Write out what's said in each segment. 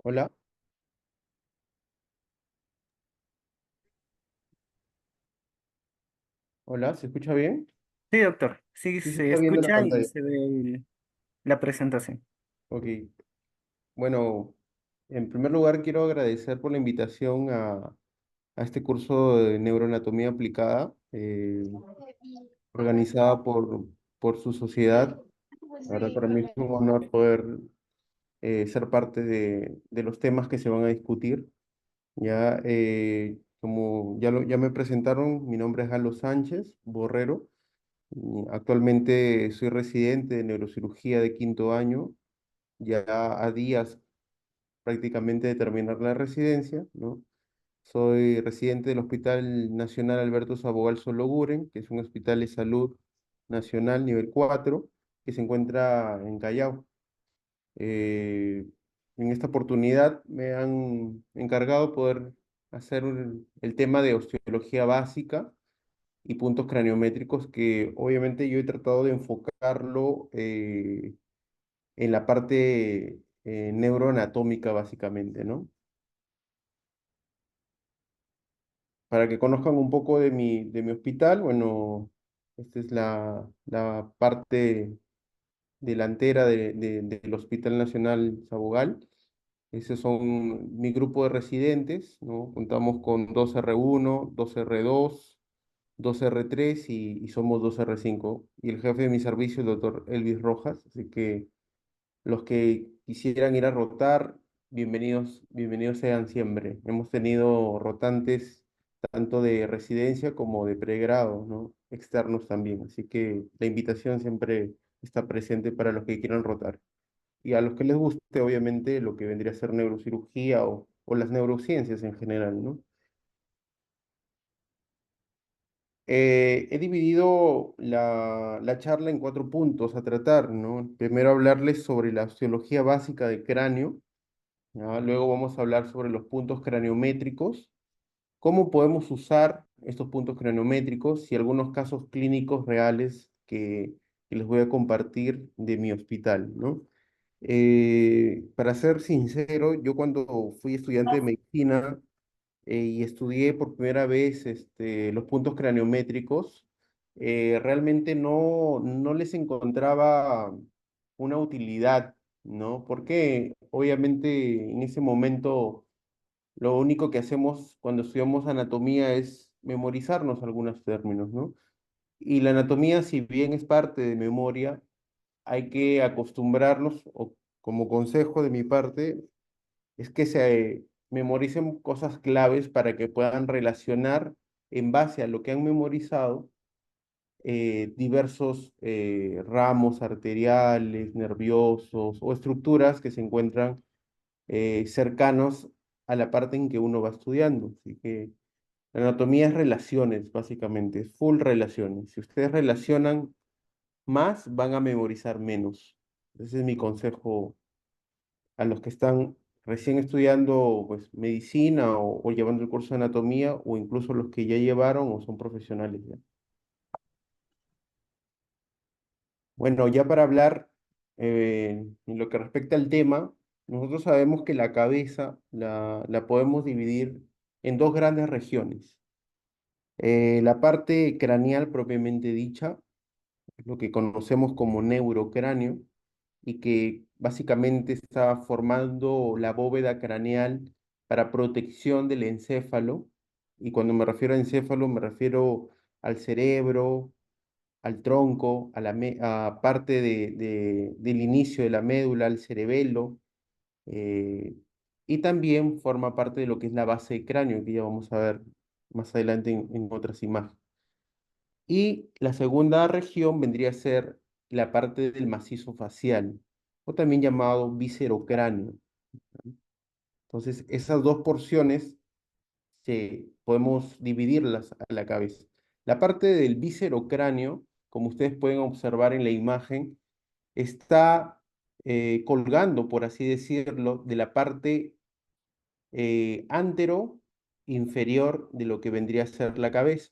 Hola, hola, ¿se escucha bien? Sí, doctor. Sí, Sí, se se está viendo la escucha y pantalla. se ve la presentación. Ok, bueno, en primer lugar quiero agradecer por la invitación a este curso de neuroanatomía aplicada, organizada por su sociedad. La verdad, para mí es un honor poder ser parte de los temas que se van a discutir. Ya, como ya me presentaron, mi nombre es Galo Sánchez Borrero. Actualmente soy residente de neurocirugía de quinto año, ya a días prácticamente de terminar la residencia, ¿no? Soy residente del Hospital Nacional Alberto Sabogal Sologuren, que es un hospital de salud nacional nivel 4 que se encuentra en Callao. Eh, en esta oportunidad me han encargado poder hacer el tema de osteología básica y puntos craniométricos que obviamente yo he tratado de enfocarlo en la parte neuroanatómica básicamente, ¿no? Para que conozcan un poco de mi hospital, bueno, esta es la parte delantera del Hospital Nacional Sabogal. Esos son mi grupo de residentes, ¿no? Contamos con 2R1, 2R2, 2R3 y somos 2R5. Y el jefe de mi servicio, el doctor Elvis Rojas. Así que los que quisieran ir a rotar, bienvenidos, bienvenidos sean siempre. Hemos tenido rotantes tanto de residencia como de pregrado, ¿no? Externos también. Así que la invitación siempre está presente para los que quieran rotar. Y a los que les guste, obviamente, lo que vendría a ser neurocirugía o las neurociencias en general, ¿no? He dividido la charla en cuatro puntos a tratar, ¿no? Primero hablarles sobre la osteología básica del cráneo, ¿ya? Luego vamos a hablar sobre los puntos craniométricos, cómo podemos usar estos puntos craniométricos y algunos casos clínicos reales que les voy a compartir de mi hospital, ¿no? Para ser sincero, yo cuando fui estudiante de medicina y estudié por primera vez los puntos craniométricos, realmente no les encontraba una utilidad, ¿no? Porque obviamente en ese momento lo único que hacemos cuando estudiamos anatomía es memorizarnos algunos términos, ¿no? Y la anatomía, si bien es parte de memoria, hay que acostumbrarnos, o como consejo de mi parte, es que se memoricen cosas claves para que puedan relacionar en base a lo que han memorizado diversos ramos arteriales, nerviosos o estructuras que se encuentran cercanos a la parte en que uno va estudiando. Así que la anatomía es relaciones, básicamente, es full relaciones. Si ustedes relacionan más, van a memorizar menos. Ese es mi consejo a los que están recién estudiando pues, medicina o llevando el curso de anatomía o incluso los que ya llevaron o son profesionales ya. Bueno, ya para hablar en lo que respecta al tema, nosotros sabemos que la cabeza la podemos dividir en dos grandes regiones. La parte craneal propiamente dicha, lo que conocemos como neurocráneo, y que básicamente está formando la bóveda craneal para protección del encéfalo. Y cuando me refiero a encéfalo, me refiero al cerebro, al tronco, a parte del inicio de la médula, al cerebelo, eh, y también forma parte de lo que es la base de cráneo, que ya vamos a ver más adelante en otras imágenes. Y la segunda región vendría a ser la parte del macizo facial, o también llamado viscerocráneo. Entonces, esas dos porciones podemos dividirlas a la cabeza. La parte del viscerocráneo, como ustedes pueden observar en la imagen, está colgando, por así decirlo, de la parte antero inferior de lo que vendría a ser la cabeza.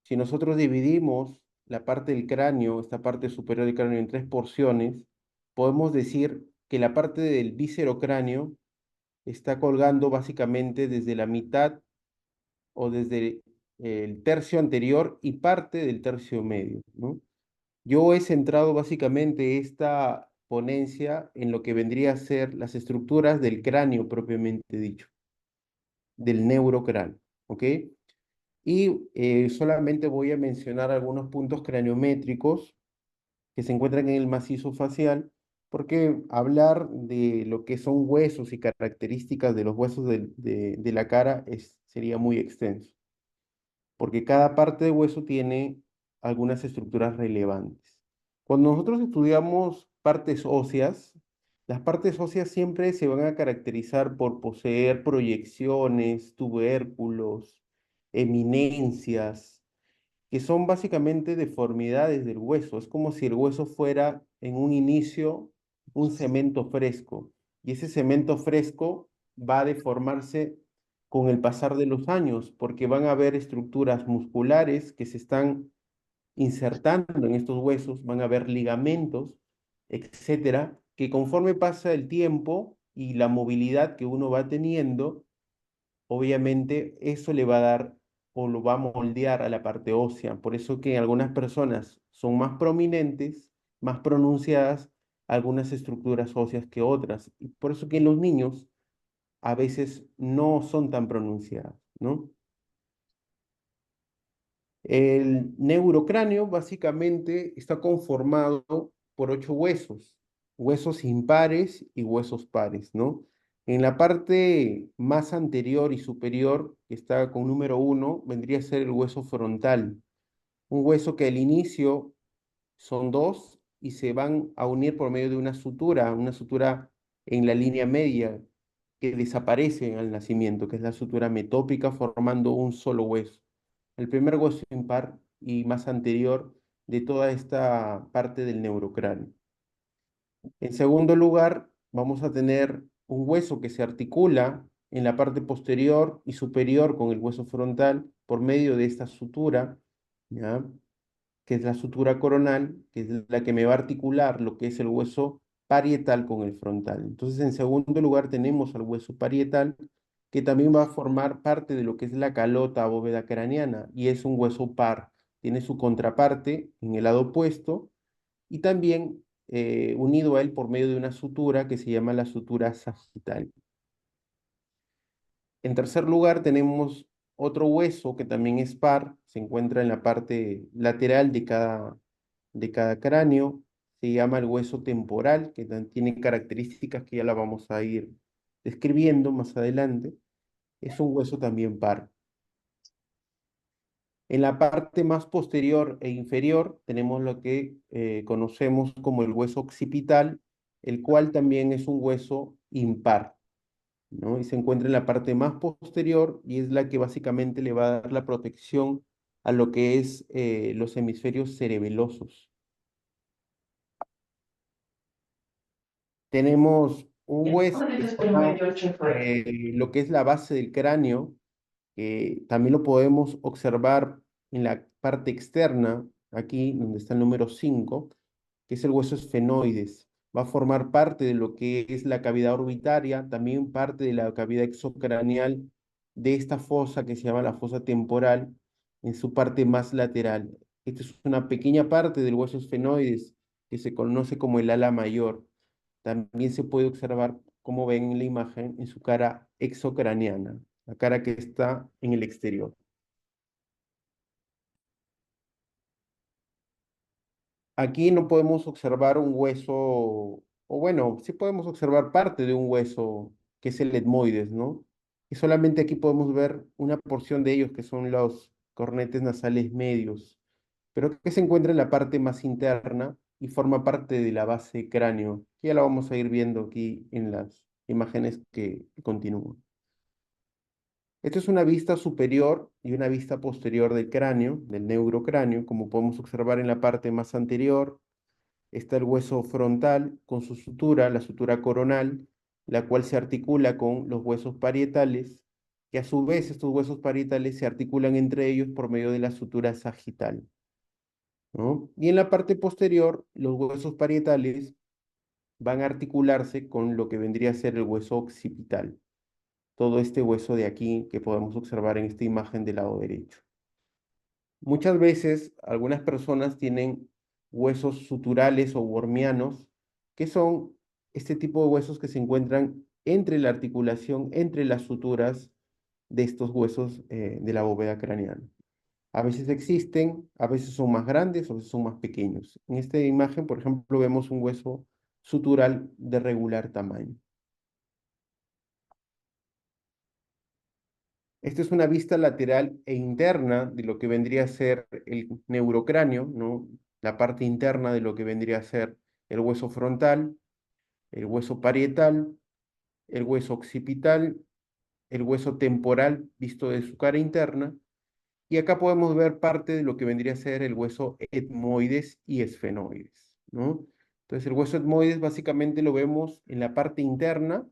Si nosotros dividimos la parte del cráneo, esta parte superior del cráneo, en tres porciones, podemos decir que la parte del viscerocráneo está colgando básicamente desde la mitad o desde el tercio anterior y parte del tercio medio, ¿no? Yo he centrado básicamente esta ponencia en lo que vendría a ser las estructuras del cráneo propiamente dicho, del neurocráneo, ¿ok? Y solamente voy a mencionar algunos puntos craniométricos que se encuentran en el macizo facial, porque hablar de lo que son huesos y características de los huesos de la cara sería muy extenso, porque cada parte de hueso tiene algunas estructuras relevantes. Cuando nosotros estudiamos partes óseas, las partes óseas siempre se van a caracterizar por poseer proyecciones, tubérculos, eminencias, que son básicamente deformidades del hueso. Es como si el hueso fuera en un inicio un cemento fresco y ese cemento fresco va a deformarse con el pasar de los años porque van a haber estructuras musculares que se están insertando en estos huesos, van a haber ligamentos, etcétera, que conforme pasa el tiempo y la movilidad que uno va teniendo, obviamente eso le va a dar o lo va a moldear a la parte ósea. Por eso que en algunas personas son más prominentes, más pronunciadas algunas estructuras óseas que otras. Y por eso que en los niños a veces no son tan pronunciadas, ¿no? El neurocráneo básicamente está conformado por 8 huesos, huesos impares y huesos pares, ¿no? En la parte más anterior y superior, que está con número 1, vendría a ser el hueso frontal, un hueso que al inicio son dos y se van a unir por medio de una sutura en la línea media que desaparece al nacimiento, que es la sutura metópica formando un solo hueso. El primer hueso impar y más anterior de toda esta parte del neurocráneo. En segundo lugar, vamos a tener un hueso que se articula en la parte posterior y superior con el hueso frontal por medio de esta sutura, ¿ya? Que es la sutura coronal, que es la que me va a articular lo que es el hueso parietal con el frontal. Entonces, en segundo lugar, tenemos al hueso parietal, que también va a formar parte de lo que es la calota bóveda craneana, y es un hueso par. Tiene su contraparte en el lado opuesto, y también unido a él por medio de una sutura que se llama la sutura sagital. En tercer lugar, tenemos otro hueso que también es par, se encuentra en la parte lateral de cada cráneo, se llama el hueso temporal, que tiene características que ya la vamos a ir describiendo más adelante. Es un hueso también par. En la parte más posterior e inferior tenemos lo que conocemos como el hueso occipital, el cual también es un hueso impar, ¿no? Y se encuentra en la parte más posterior y es la que básicamente le va a dar la protección a lo que es los hemisferios cerebelosos. Tenemos un hueso que forma lo que es la base del cráneo, que también lo podemos observar en la parte externa, aquí donde está el número 5, que es el hueso esfenoides. Va a formar parte de lo que es la cavidad orbitaria, también parte de la cavidad exocraneal de esta fosa que se llama la fosa temporal, en su parte más lateral. Esta es una pequeña parte del hueso esfenoides que se conoce como el ala mayor. También se puede observar, como ven en la imagen, en su cara exocraneana, la cara que está en el exterior. Aquí no podemos observar un hueso, o bueno, sí podemos observar parte de un hueso que es el etmoides, ¿no? Y solamente aquí podemos ver una porción de ellos que son los cornetes nasales medios, pero que se encuentra en la parte más interna y forma parte de la base de cráneo, que ya la vamos a ir viendo aquí en las imágenes que continúan. Esto es una vista superior y una vista posterior del cráneo, del neurocráneo, como podemos observar en la parte más anterior está el hueso frontal con su sutura, la sutura coronal, la cual se articula con los huesos parietales, que a su vez estos huesos parietales se articulan entre ellos por medio de la sutura sagital, ¿no? Y en la parte posterior, los huesos parietales van a articularse con lo que vendría a ser el hueso occipital. todo este hueso de aquí que podemos observar en esta imagen del lado derecho. Muchas veces algunas personas tienen huesos suturales o wormianos, que son este tipo de huesos que se encuentran entre la articulación, entre las suturas de estos huesos de la bóveda craneana. A veces existen, a veces son más grandes, a veces son más pequeños. En esta imagen, por ejemplo, vemos un hueso sutural de regular tamaño. Esta es una vista lateral e interna de lo que vendría a ser el neurocráneo, ¿no? La parte interna de lo que vendría a ser el hueso frontal, el hueso parietal, el hueso occipital, el hueso temporal visto de su cara interna. Y acá podemos ver parte de lo que vendría a ser el hueso etmoides y esfenoides, ¿no? Entonces el hueso etmoides básicamente lo vemos en la parte interna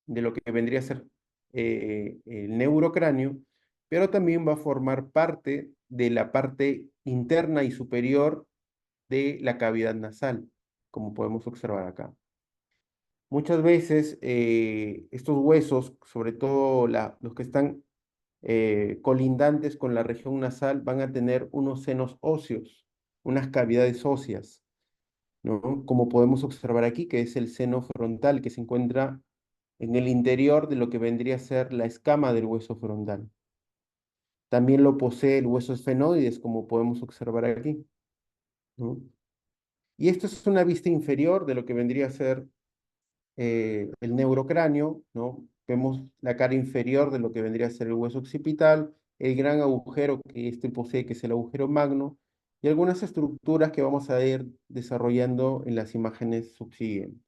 de lo que vendría a ser el neurocráneo, pero también va a formar parte de la parte interna y superior de la cavidad nasal, como podemos observar acá. Muchas veces estos huesos, sobre todo los que están colindantes con la región nasal, van a tener unos senos óseos, unas cavidades óseas, ¿no? Como podemos observar aquí, que es el seno frontal que se encuentra en el interior de lo que vendría a ser la escama del hueso frontal. También lo posee el hueso esfenoides, como podemos observar aquí, ¿no? Y esto es una vista inferior de lo que vendría a ser el neurocráneo, ¿no? Vemos la cara inferior de lo que vendría a ser el hueso occipital, el gran agujero que este posee, que es el agujero magno, y algunas estructuras que vamos a ir desarrollando en las imágenes subsiguientes.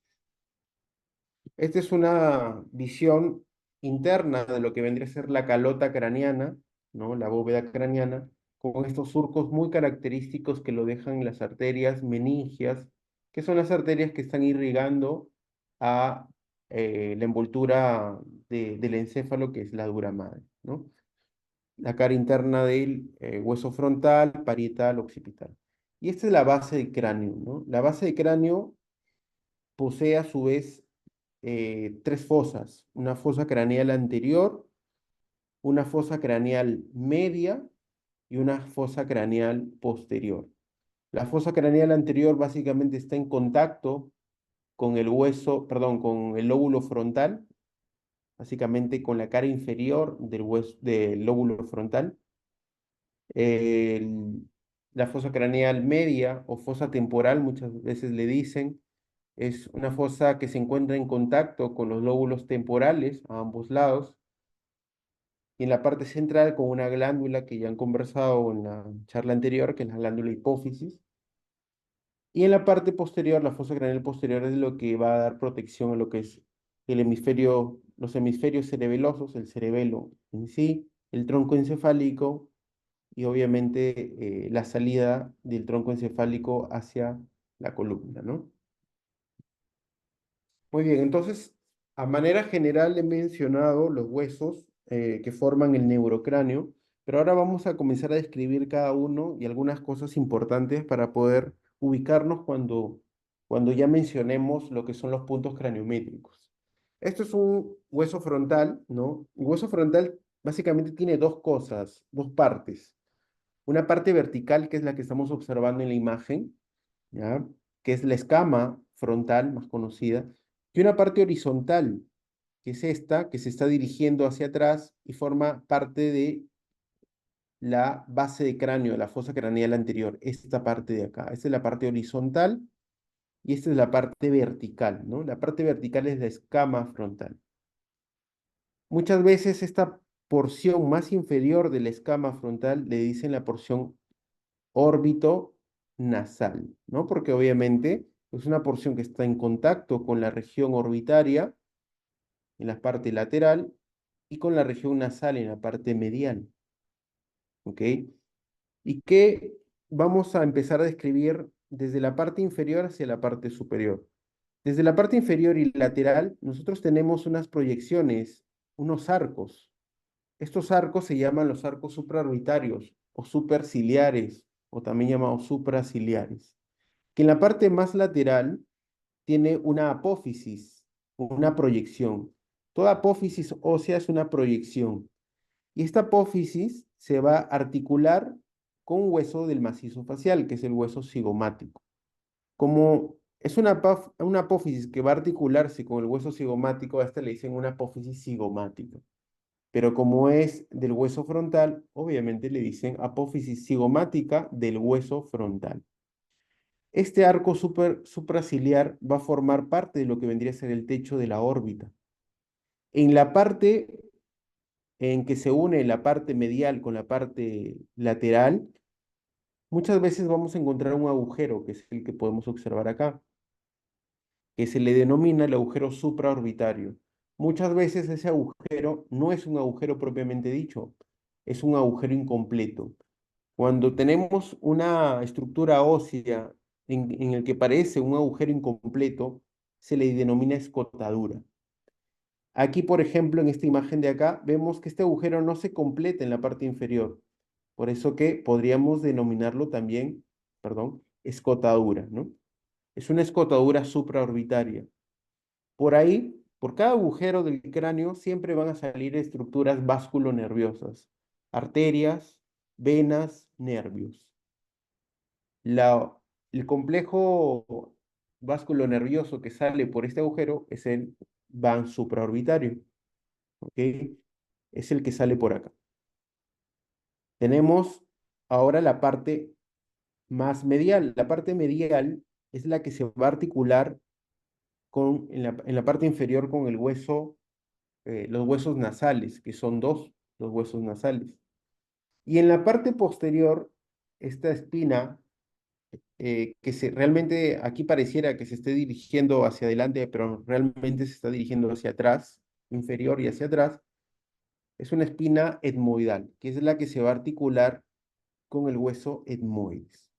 Esta es una visión interna de lo que vendría a ser la calota craneana, ¿no? La bóveda craneana, con estos surcos muy característicos que lo dejan las arterias meningias, que son las arterias que están irrigando a la envoltura del encéfalo, que es la dura madre, ¿no? La cara interna del hueso frontal, parietal, occipital. Y esta es la base del cráneo, ¿no? La base del cráneo posee a su vez tres fosas, una fosa craneal anterior, una fosa craneal media y una fosa craneal posterior. La fosa craneal anterior básicamente está en contacto con el hueso, perdón, con el lóbulo frontal, básicamente con la cara inferior del hueso, del lóbulo frontal. El- la fosa craneal media o fosa temporal, muchas veces le dicen, es una fosa que se encuentra en contacto con los lóbulos temporales a ambos lados y en la parte central con una glándula que ya han conversado en la charla anterior, que es la glándula hipófisis. Y en la parte posterior, la fosa craneal posterior es lo que va a dar protección a lo que es el hemisferio, los hemisferios cerebelosos, el cerebelo en sí, el tronco encefálico y obviamente la salida del tronco encefálico hacia la columna, ¿no? Muy bien, entonces, a manera general he mencionado los huesos que forman el neurocráneo, pero ahora vamos a comenzar a describir cada uno y algunas cosas importantes para poder ubicarnos cuando ya mencionemos lo que son los puntos craniométricos. Esto es un hueso frontal, ¿no? Un hueso frontal básicamente tiene dos cosas, dos partes. Una parte vertical, que es la que estamos observando en la imagen, ¿ya? Que es la escama frontal más conocida, y una parte horizontal, que es esta, que se está dirigiendo hacia atrás y forma parte de la base de cráneo, la fosa craneal anterior, esta parte de acá. Esta es la parte horizontal y esta es la parte vertical, ¿no? La parte vertical es la escama frontal. Muchas veces esta porción más inferior de la escama frontal le dicen la porción órbito nasal, ¿no? Porque obviamente es una porción que está en contacto con la región orbitaria en la parte lateral y con la región nasal en la parte medial, ¿ok? Y que vamos a empezar a describir desde la parte inferior hacia la parte superior. Desde la parte inferior y lateral, nosotros tenemos unas proyecciones, unos arcos. Estos arcos se llaman los arcos supraorbitarios o superciliares, o también llamados supraciliares, que en la parte más lateral tiene una apófisis, una proyección. Toda apófisis ósea es una proyección. Y esta apófisis se va a articular con un hueso del macizo facial, que es el hueso cigomático. Como es una apófisis que va a articularse con el hueso cigomático, a esta le dicen una apófisis cigomática. Pero como es del hueso frontal, obviamente le dicen apófisis cigomática del hueso frontal. Este arco supraciliar va a formar parte de lo que vendría a ser el techo de la órbita. En la parte en que se une la parte medial con la parte lateral, muchas veces vamos a encontrar un agujero, que es el que podemos observar acá, que se le denomina el agujero supraorbitario. Muchas veces ese agujero no es un agujero propiamente dicho, es un agujero incompleto. Cuando tenemos una estructura ósea en el que parece un agujero incompleto, se le denomina escotadura. Aquí, por ejemplo, en esta imagen de acá, vemos que este agujero no se completa en la parte inferior. Por eso que podríamos denominarlo también, perdón, escotadura, ¿no? Es una escotadura supraorbitaria. Por ahí, por cada agujero del cráneo, siempre van a salir estructuras vasculonerviosas, arterias, venas, nervios. La, el complejo vasculonervioso que sale por este agujero es el van supraorbitario, ¿ok? Es el que sale por acá. Tenemos ahora la parte más medial. La parte medial es la que se va a articular en la parte inferior con el hueso, los huesos nasales, que son dos, los huesos nasales. Y en la parte posterior, esta espina, realmente aquí pareciera que se esté dirigiendo hacia adelante, pero realmente se está dirigiendo hacia atrás, inferior y hacia atrás, es una espina etmoidal, que es la que se va a articular con el hueso etmoides.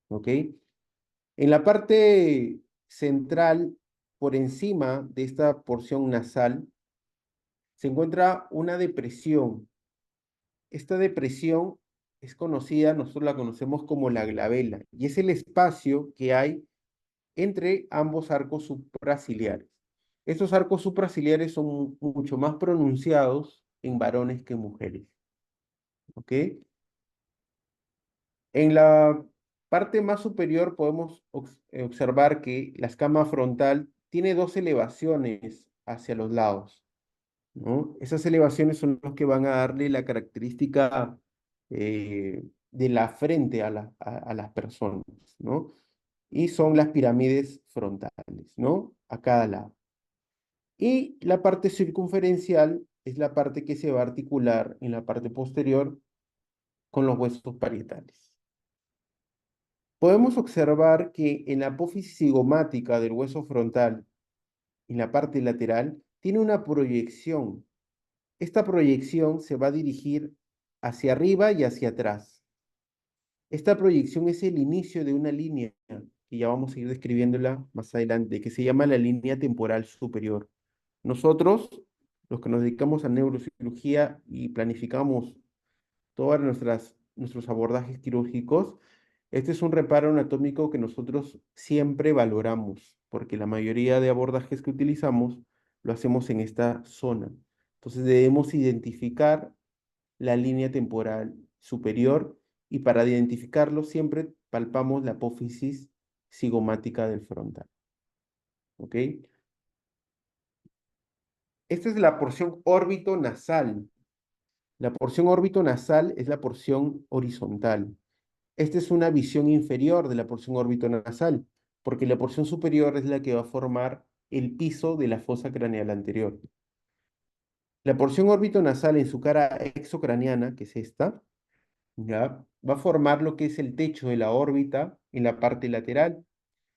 ¿Ok? En la parte central, por encima de esta porción nasal, se encuentra una depresión. Esta depresión es conocida, nosotros la conocemos como la glabela, y es el espacio que hay entre ambos arcos supraciliares. Estos arcos supraciliares son mucho más pronunciados en varones que en mujeres. ¿Ok? En la parte más superior podemos observar que la escama frontal tiene dos elevaciones hacia los lados, ¿no? Esas elevaciones son las que van a darle la característica de la frente a las personas, ¿no? Y son las pirámides frontales, ¿no? A cada lado. Y la parte circunferencial es la parte que se va a articular en la parte posterior con los huesos parietales. Podemos observar que en la apófisis cigomática del hueso frontal, en la parte lateral, tiene una proyección. Esta proyección se va a dirigir hacia arriba y hacia atrás. Esta proyección es el inicio de una línea, que ya vamos a ir describiéndola más adelante, que se llama la línea temporal superior. Nosotros, los que nos dedicamos a neurocirugía y planificamos todos nuestros abordajes quirúrgicos, este es un reparo anatómico que nosotros siempre valoramos, porque la mayoría de abordajes que utilizamos lo hacemos en esta zona. Entonces debemos identificar la línea temporal superior y para identificarlo siempre palpamos la apófisis cigomática del frontal. ¿Ok? Esta es la porción órbito nasal. La porción órbito nasal es la porción horizontal. Esta es una visión inferior de la porción órbito nasal, porque la porción superior es la que va a formar el piso de la fosa craneal anterior. La porción órbito nasal en su cara exocraniana, que es esta, ¿ya? Va a formar lo que es el techo de la órbita en la parte lateral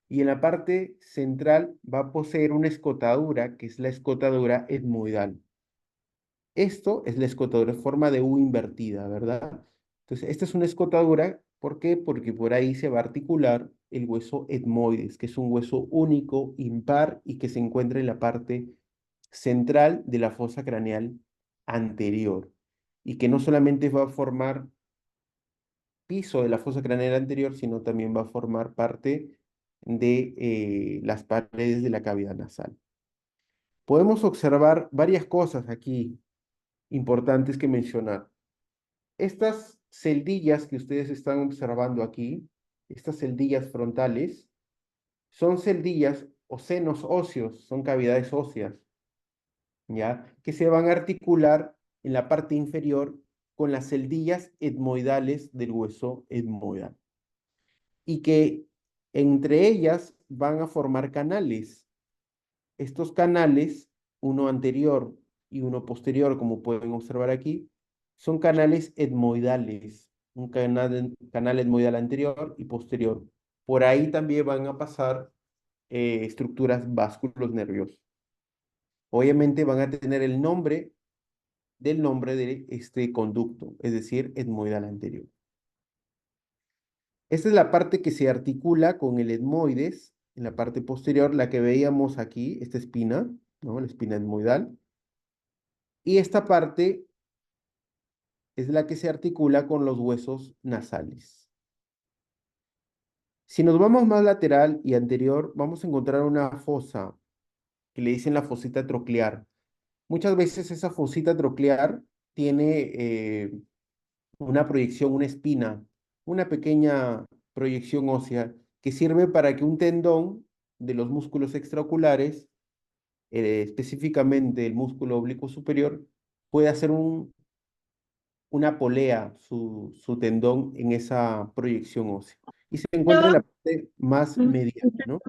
y en la parte central va a poseer una escotadura, que es la escotadura etmoidal. Esto es la escotadura en forma de U invertida, ¿verdad? Entonces, esta es una escotadura, ¿por qué? Porque por ahí se va a articular el hueso etmoides, que es un hueso único, impar y que se encuentra en la parte central de la fosa craneal anterior y que no solamente va a formar piso de la fosa craneal anterior, sino también va a formar parte de las paredes de la cavidad nasal. podemos observar varias cosas aquí importantes que mencionar. Estas celdillas que ustedes están observando aquí, estas celdillas frontales, son celdillas o senos óseos, son cavidades óseas, ¿ya? Que se van a articular en la parte inferior con las celdillas etmoidales del hueso etmoidal y que entre ellas van a formar canales. Estos canales, uno anterior y uno posterior, como pueden observar aquí, son canales etmoidales, un canal etmoidal anterior y posterior. Por ahí también van a pasar estructuras vasculos nerviosos. Obviamente van a tener el nombre del nombre de este conducto, es decir, etmoidal anterior. Esta es la parte que se articula con el etmoides, en la parte posterior, la que veíamos aquí, esta espina, ¿no? La espina etmoidal. Y esta parte es la que se articula con los huesos nasales. Si nos vamos más lateral y anterior, vamos a encontrar una fosa que le dicen la fosita troclear. Muchas veces esa fosita troclear tiene una proyección, una espina, una pequeña proyección ósea que sirve para que un tendón de los músculos extraoculares, específicamente el músculo oblicuo superior, pueda hacer una polea, su tendón en esa proyección ósea. Y se encuentra en la parte más mediana, ¿no?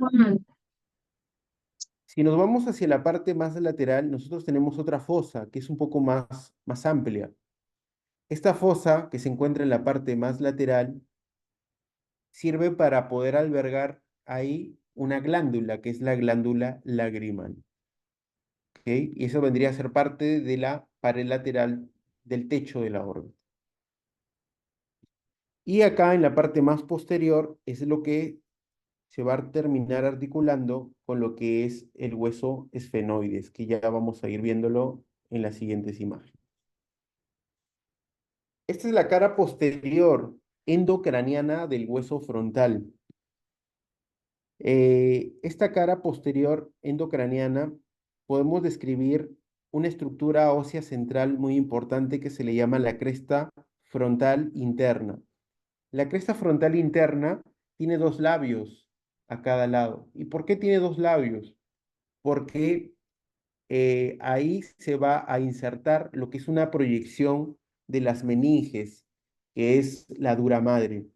Si nos vamos hacia la parte más lateral, nosotros tenemos otra fosa que es un poco más amplia. Esta fosa, que se encuentra en la parte más lateral, sirve para poder albergar ahí una glándula, que es la glándula lagrimal. ¿Ok? Y eso vendría a ser parte de la pared lateral del techo de la órbita. Y acá en la parte más posterior es lo que se va a terminar articulando con lo que es el hueso esfenoides, que ya vamos a ir viéndolo en las siguientes imágenes. Esta es la cara posterior endocraniana del hueso frontal. Esta cara posterior endocraniana podemos describir una estructura ósea central muy importante que se le llama la cresta frontal interna. La cresta frontal interna tiene dos labios a cada lado. ¿Y por qué tiene dos labios? Porque ahí se va a insertar lo que es una proyección de las meninges, que es la dura madre.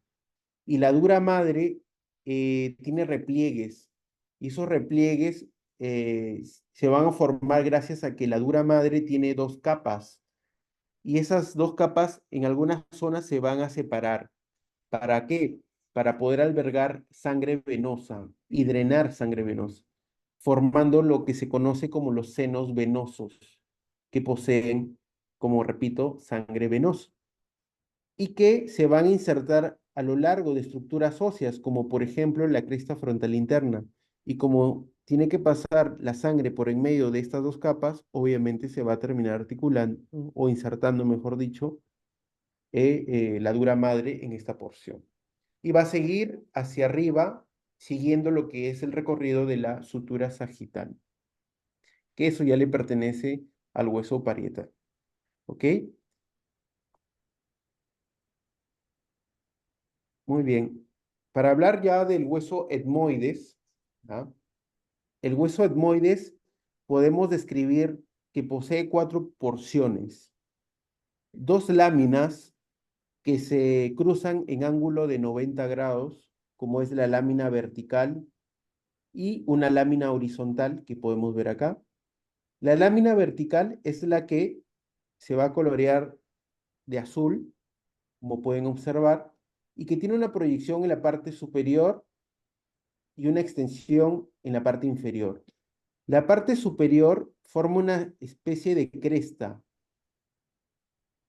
Y la dura madre tiene repliegues, y esos repliegues se van a formar gracias a que la dura madre tiene dos capas, y esas dos capas en algunas zonas se van a separar. ¿Para qué? Para poder albergar sangre venosa y drenar sangre venosa, formando lo que se conoce como los senos venosos, que poseen, como repito, sangre venosa y que se van a insertar a lo largo de estructuras óseas, como por ejemplo la cresta frontal interna. Y como tiene que pasar la sangre por en medio de estas dos capas, obviamente se va a terminar articulando o insertando, mejor dicho, la dura madre en esta porción. Y va a seguir hacia arriba, siguiendo lo que es el recorrido de la sutura sagital, que eso ya le pertenece al hueso parietal. ¿Ok? Muy bien. Para hablar ya del hueso etmoides, ¿ah? El hueso etmoides podemos describir que posee cuatro porciones, dos láminas que se cruzan en ángulo de 90 grados, como es la lámina vertical, y una lámina horizontal que podemos ver acá. La lámina vertical es la que se va a colorear de azul, como pueden observar, y que tiene una proyección en la parte superior y una extensión en la parte inferior. La parte superior forma una especie de cresta.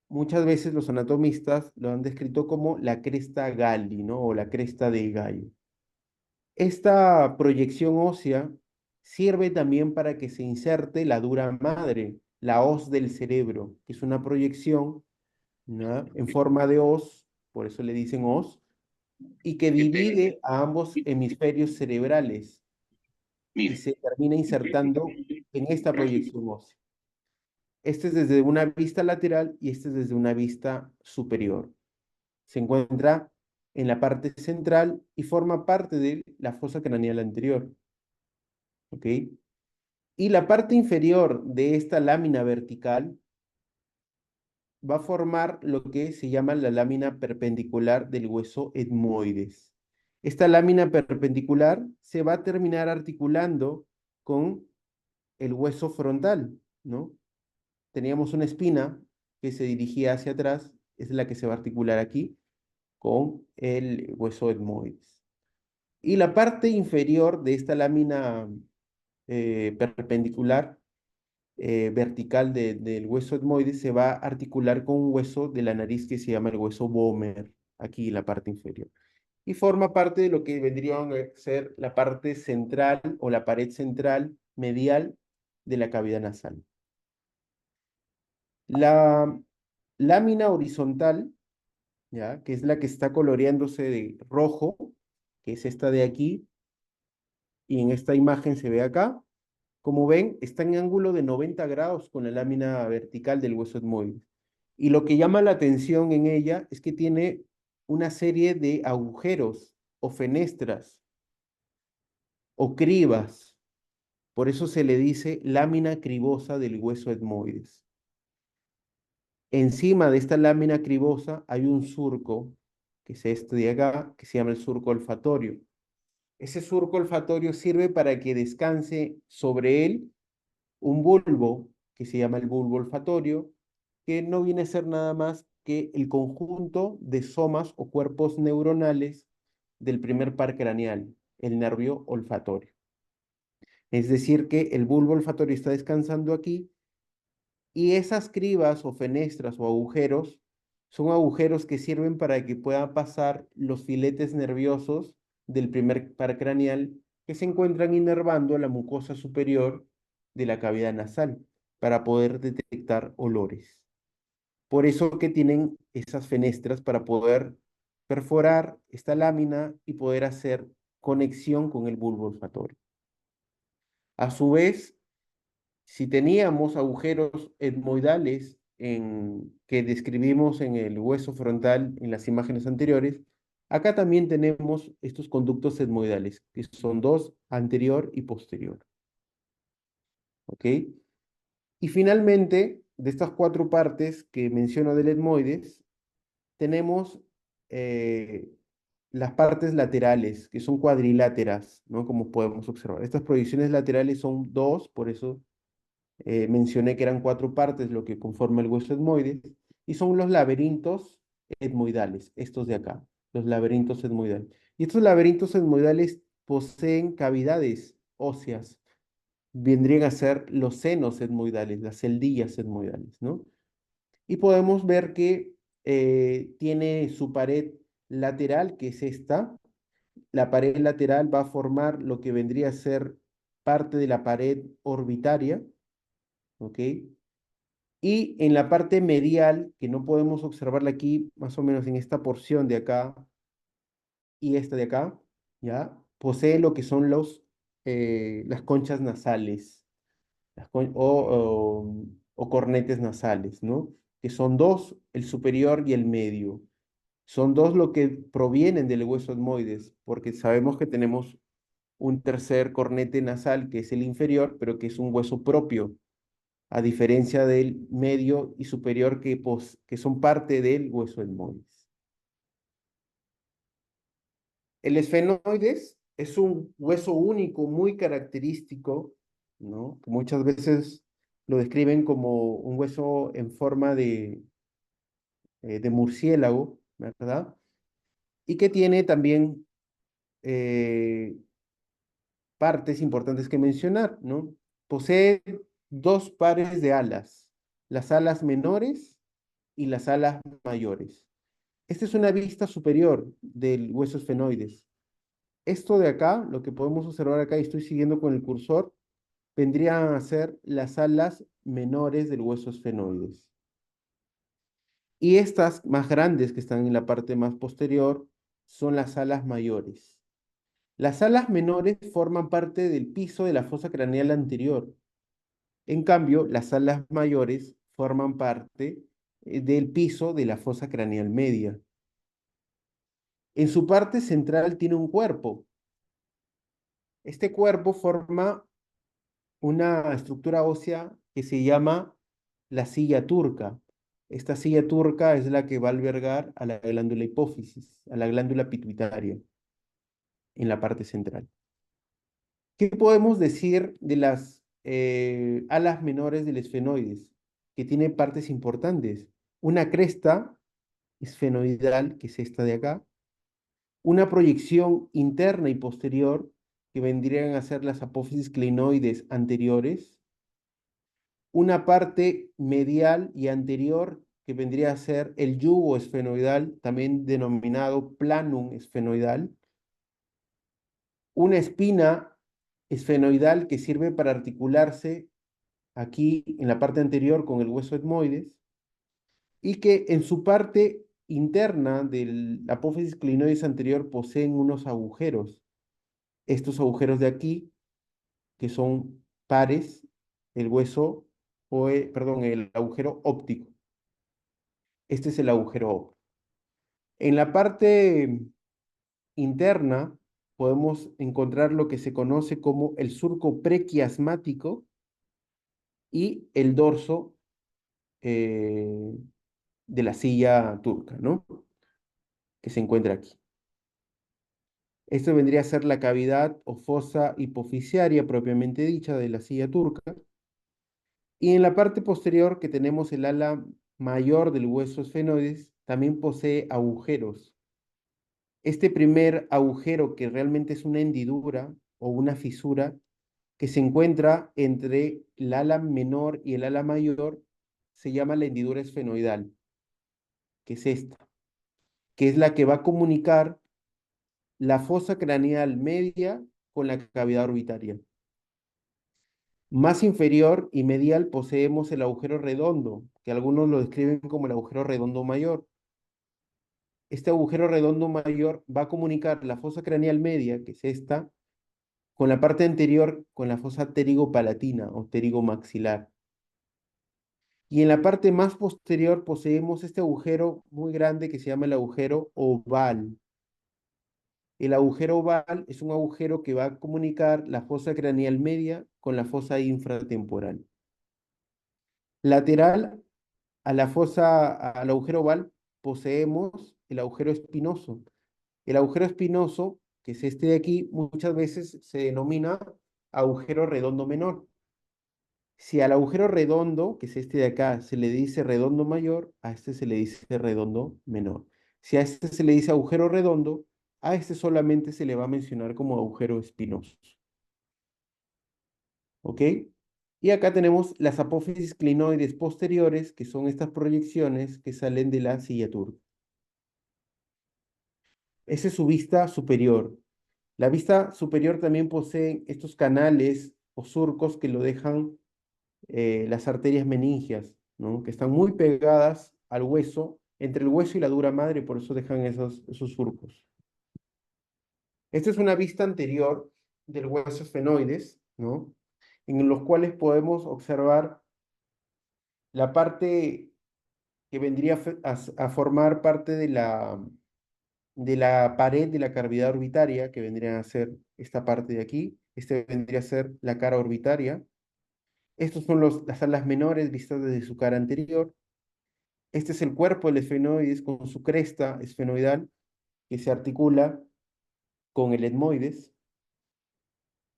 Muchas veces los anatomistas lo han descrito como la cresta Galli, ¿no? O la cresta de gallo. Esta proyección ósea sirve también para que se inserte la dura madre, la hoz del cerebro, que es una proyección, ¿no? En forma de hoz, por eso le dicen hoz, y que divide a ambos hemisferios cerebrales y se termina insertando en esta proyección ósea. Este es desde una vista lateral y este es desde una vista superior. Se encuentra en la parte central y forma parte de la fosa craneal anterior. ¿Ok? Y la parte inferior de esta lámina vertical va a formar lo que se llama la lámina perpendicular del hueso etmoides. Esta lámina perpendicular se va a terminar articulando con el hueso frontal, ¿no? Teníamos una espina que se dirigía hacia atrás, es la que se va a articular aquí con el hueso etmoides. Y la parte inferior de esta lámina perpendicular vertical del hueso etmoides se va a articular con un hueso de la nariz que se llama el hueso vomer, aquí en la parte inferior. Y forma parte de lo que vendría a ser la parte central o la pared central medial de la cavidad nasal. La lámina horizontal, ¿ya? Que es la que está coloreándose de rojo, que es esta de aquí, y en esta imagen se ve acá. Como ven, está en ángulo de 90 grados con la lámina vertical del hueso etmoide. Y lo que llama la atención en ella es que tiene una serie de agujeros o fenestras o cribas. Por eso se le dice lámina cribosa del hueso etmoides. Encima de esta lámina cribosa hay un surco, que es este de acá, que se llama el surco olfatorio. Ese surco olfatorio sirve para que descanse sobre él un bulbo que se llama el bulbo olfatorio, que no viene a ser nada más que el conjunto de somas o cuerpos neuronales del primer par craneal, el nervio olfatorio. Es decir, que el bulbo olfatorio está descansando aquí y esas cribas o fenestras o agujeros son agujeros que sirven para que puedan pasar los filetes nerviosos del primer par craneal que se encuentran inervando la mucosa superior de la cavidad nasal para poder detectar olores. Por eso que tienen esas fenestras para poder perforar esta lámina y poder hacer conexión con el bulbo olfatorio. A su vez, si teníamos agujeros etmoidales que describimos en el hueso frontal en las imágenes anteriores, acá también tenemos estos conductos etmoidales, que son dos, anterior y posterior. ¿Ok? Y finalmente, de estas cuatro partes que menciono del etmoides, tenemos eh, las partes laterales, que son cuadriláteras, ¿no? Como podemos observar. Estas proyecciones laterales son dos, por eso mencioné que eran cuatro partes lo que conforma el hueso etmoides, y son los laberintos etmoidales, estos de acá, los laberintos etmoidales. Y estos laberintos etmoidales poseen cavidades óseas, vendrían a ser los senos etmoidales, las celdillas etmoidales, ¿no? Y podemos ver que tiene su pared lateral, que es esta. La pared lateral va a formar lo que vendría a ser parte de la pared orbitaria, ¿ok? Y en la parte medial, que no podemos observarla aquí, más o menos en esta porción de acá y esta de acá, ¿ya? Posee lo que son las conchas nasales o cornetes nasales, ¿no? Que son dos, el superior y el medio. Son dos lo que provienen del hueso etmoides, porque sabemos que tenemos un tercer cornete nasal, que es el inferior, pero que es un hueso propio a diferencia del medio y superior que son parte del hueso etmoides. El esfenoides es un hueso único, muy característico, ¿no? Que muchas veces lo describen como un hueso en forma de murciélago, ¿verdad? Y que tiene también eh, partes importantes que mencionar, ¿no? Posee dos pares de alas, las alas menores y las alas mayores. Esta es una vista superior del hueso esfenoides. Esto de acá, lo que podemos observar acá, y estoy siguiendo con el cursor, vendrían a ser las alas menores del hueso esfenoides. Y estas más grandes que están en la parte más posterior son las alas mayores. Las alas menores forman parte del piso de la fosa craneal anterior En cambio, las alas mayores forman parte del piso de la fosa craneal media. En su parte central tiene un cuerpo. Este cuerpo forma una estructura ósea que se llama la silla turca. Esta silla turca es la que va a albergar a la glándula hipófisis, a la glándula pituitaria, en la parte central. ¿Qué podemos decir de las alas menores del esfenoides? Que tiene partes importantes. Una cresta esfenoidal, que es esta de acá, una proyección interna y posterior, que vendrían a ser las apófisis clinoides anteriores, una parte medial y anterior, que vendría a ser el yugo esfenoidal, también denominado planum esfenoidal, una espina esfenoidal que sirve para articularse aquí en la parte anterior con el hueso etmoides, y que en su parte interna del apófisis clinoides anterior poseen unos agujeros. Estos agujeros de aquí, que son pares, el hueso, perdón, el agujero óptico. Este es el agujero óptico. En la parte interna podemos encontrar lo que se conoce como el surco prequiasmático y el dorso eh, de la silla turca, ¿no? Que se encuentra aquí. Esto vendría a ser la cavidad o fosa hipofisiaria propiamente dicha de la silla turca. Y en la parte posterior, que tenemos el ala mayor del hueso esfenoides, también posee agujeros. Este primer agujero, que realmente es una hendidura o una fisura, que se encuentra entre el ala menor y el ala mayor, se llama la hendidura esfenoidal, que es esta, que es la que va a comunicar la fosa craneal media con la cavidad orbitaria. Más inferior y medial poseemos el agujero redondo, que algunos lo describen como el agujero redondo mayor. Este agujero redondo mayor va a comunicar la fosa craneal media, que es esta, con la parte anterior, con la fosa pterigopalatina o pterigomaxilar. Y en la parte más posterior poseemos este agujero muy grande que se llama el agujero oval. El agujero oval es un agujero que va a comunicar la fosa craneal media con la fosa infratemporal. Lateral a la fosa, al agujero oval, poseemos el agujero espinoso. El agujero espinoso, que es este de aquí, muchas veces se denomina agujero redondo menor. Si al agujero redondo, que es este de acá, se le dice redondo mayor, a este se le dice redondo menor. Si a este se le dice agujero redondo, a este solamente se le va a mencionar como agujero espinoso. ¿Ok? Y acá tenemos las apófisis clinoides posteriores, que son estas proyecciones que salen de la silla turca. Esa es su vista superior. La vista superior también posee estos canales o surcos que lo dejan las arterias meningias, ¿no? Que están muy pegadas al hueso, entre el hueso y la dura madre, por eso dejan esos surcos. Esta es una vista anterior del hueso esfenoides, ¿no? En los cuales podemos observar la parte que vendría a formar parte de la pared de la cavidad orbitaria, que vendría a ser esta parte de aquí. Este vendría a ser la cara orbitaria. Estos son las alas menores vistas desde su cara anterior. Este es el cuerpo del esfenoides con su cresta esfenoidal que se articula con el etmoides.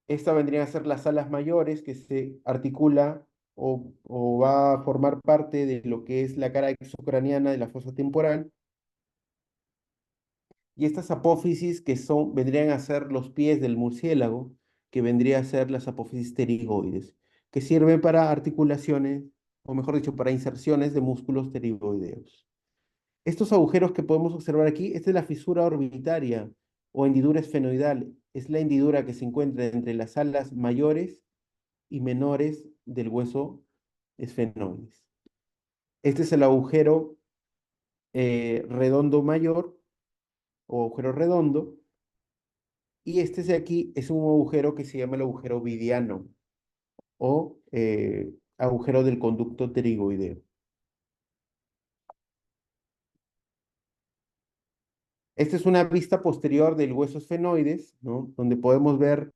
Esta vendría a ser las alas mayores que se articula o va a formar parte de lo que es la cara exocraniana de la fosa temporal. Y estas apófisis que vendrían a ser los pies del murciélago, que vendría a ser las apófisis pterigoides, que sirven para articulaciones, o mejor dicho, para inserciones de músculos pterigoideos. Estos agujeros que podemos observar aquí, esta es la fisura orbitaria o hendidura esfenoidal. Es la hendidura que se encuentra entre las alas mayores y menores del hueso esfenoides. Este es el agujero redondo mayor o agujero redondo. Y este de aquí es un agujero que se llama el agujero ovidiano o agujero del conducto pterigoideo. Esta es una vista posterior del hueso esfenoides, ¿no? Donde podemos ver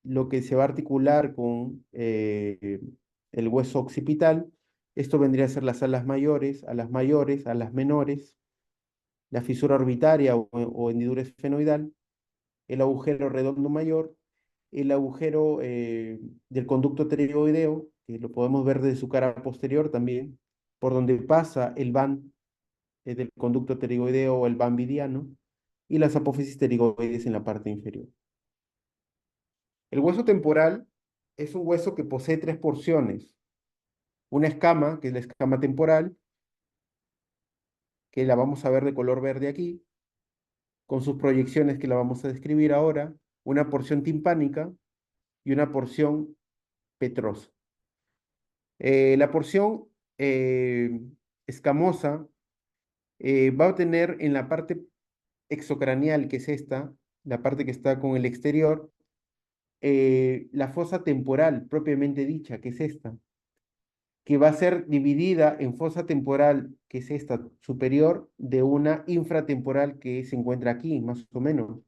lo que se va a articular con el hueso occipital. Esto vendría a ser las alas mayores, alas menores, la fisura orbitaria o hendidura esfenoidal, el agujero redondo mayor, el agujero del conducto pterigoideo, que lo podemos ver desde su cara posterior también, por donde pasa el van del conducto pterigoideo o el van vidiano, y las apófisis pterigoides en la parte inferior. El hueso temporal es un hueso que posee tres porciones. Una escama, que es la escama temporal, que la vamos a ver de color verde aquí, con sus proyecciones que la vamos a describir ahora, una porción timpánica y una porción petrosa. La porción escamosa va a tener en la parte exocraneal, que es esta, la parte que está con el exterior, la fosa temporal propiamente dicha, que es esta, que va a ser dividida en fosa temporal, que es esta superior, de una infratemporal que se encuentra aquí, más o menos,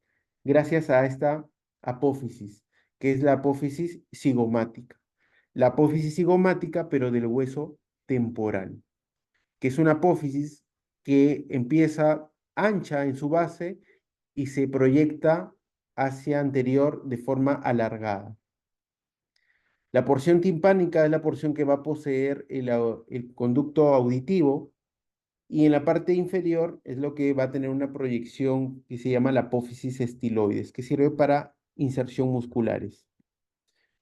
gracias a esta apófisis, que es la apófisis cigomática. La apófisis cigomática, pero del hueso temporal, que es una apófisis que empieza ancha en su base y se proyecta hacia anterior de forma alargada. La porción timpánica es la porción que va a poseer el conducto auditivo y en la parte inferior es lo que va a tener una proyección que se llama la apófisis estiloides, que sirve para inserción musculares.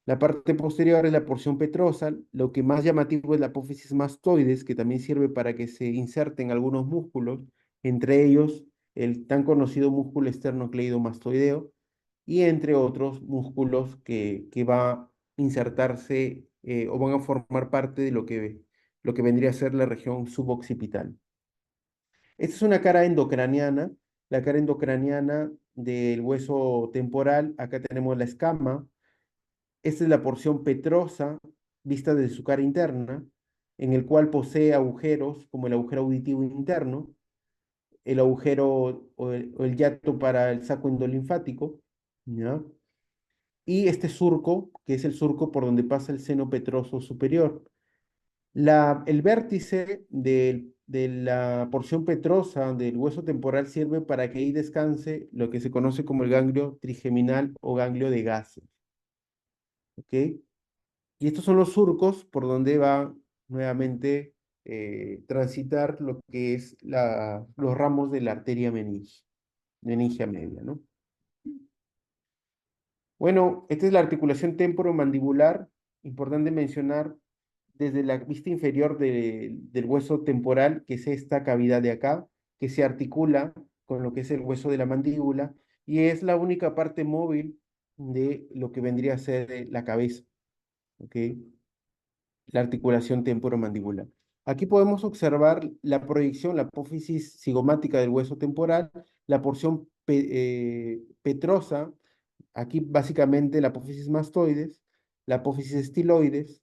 La parte posterior es la porción petrosa, lo que más llamativo es la apófisis mastoides, que también sirve para que se inserten algunos músculos, entre ellos el tan conocido músculo esternocleidomastoideo, y entre otros músculos que va a insertarse o van a formar parte de lo que vendría a ser la región suboccipital. Esta es una cara endocraniana, la cara endocraniana del hueso temporal. Acá tenemos la escama. Esta es la porción petrosa vista desde su cara interna, en el cual posee agujeros como el agujero auditivo interno, el agujero o el hiato para el saco endolinfático, ¿ya? Y este surco, que es el surco por donde pasa el seno petroso superior. El vértice de la porción petrosa del hueso temporal sirve para que ahí descanse lo que se conoce como el ganglio trigeminal o ganglio de Gasse. ¿Ok? Y estos son los surcos por donde va nuevamente transitar lo que es los ramos de la arteria meningia media, ¿no? Bueno, esta es la articulación temporomandibular. Importante mencionar desde la vista inferior del hueso temporal, que es esta cavidad de acá, que se articula con lo que es el hueso de la mandíbula y es la única parte móvil de lo que vendría a ser la cabeza, ¿ok? La articulación temporomandibular. Aquí podemos observar la proyección, la apófisis cigomática del hueso temporal, la porción petrosa. Aquí básicamente la apófisis mastoides, la apófisis estiloides,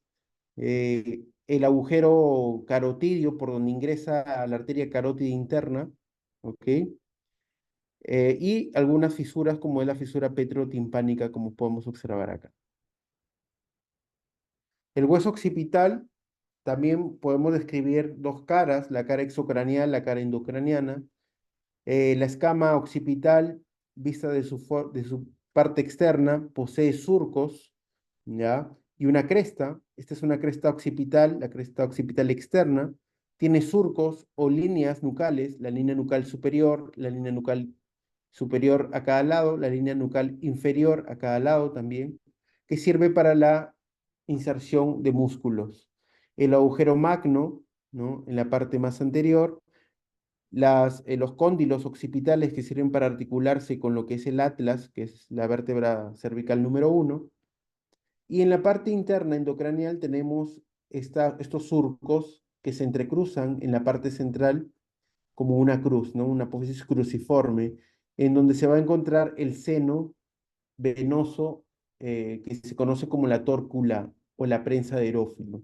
el agujero carotidio por donde ingresa a la arteria carótida interna, ¿ok? Y algunas fisuras como es la fisura petrotimpánica, como podemos observar acá. El hueso occipital también podemos describir dos caras, la cara exocraneal, la cara endocraniana. La escama occipital, vista de su parte externa, posee surcos, ¿ya? Y una cresta. Esta es una cresta occipital, la cresta occipital externa. Tiene surcos o líneas nucales, la línea nucal superior, la línea nucal superior a cada lado, la línea nucal inferior a cada lado también, que sirve para la inserción de músculos. El agujero magno, ¿no? En la parte más anterior, los cóndilos occipitales que sirven para articularse con lo que es el atlas, que es la vértebra cervical número uno. Y en la parte interna endocraneal tenemos estos surcos que se entrecruzan en la parte central como una cruz, ¿no? Una apófisis cruciforme, en donde se va a encontrar el seno venoso que se conoce como la tórcula o la prensa de Erófilo.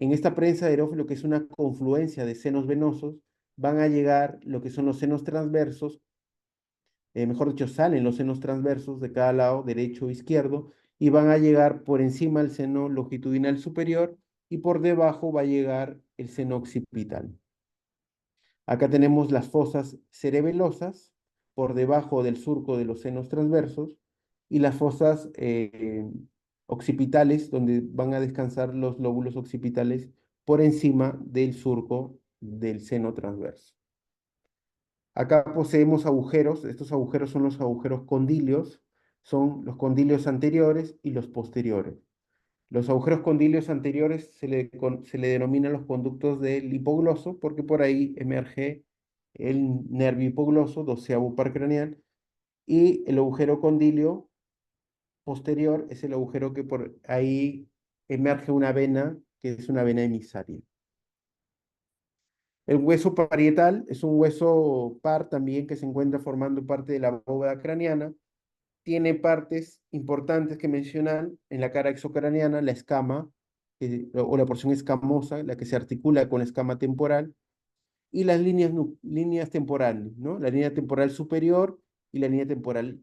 En esta prensa de Eroff, lo que es una confluencia de senos venosos, van a llegar lo que son los senos transversos, mejor dicho, salen los senos transversos de cada lado, derecho o izquierdo, y van a llegar por encima del seno longitudinal superior y por debajo va a llegar el seno occipital. Acá tenemos las fosas cerebelosas por debajo del surco de los senos transversos y las fosas occipitales, donde van a descansar los lóbulos occipitales por encima del surco del seno transverso. Acá poseemos agujeros, estos agujeros son los agujeros condilios, son los condilios anteriores y los posteriores. Los agujeros condilios anteriores se le denominan los conductos del hipogloso porque por ahí emerge el nervio hipogloso, doceavo par craneal, y el agujero condilio posterior es el agujero que por ahí emerge una vena, que es una vena emisaria. El hueso parietal es un hueso par también que se encuentra formando parte de la bóveda craneana. Tiene partes importantes que mencionar en la cara exocraneana, la escama o la porción escamosa, la que se articula con la escama temporal, y las líneas temporales, ¿no? La línea temporal superior y la línea temporal,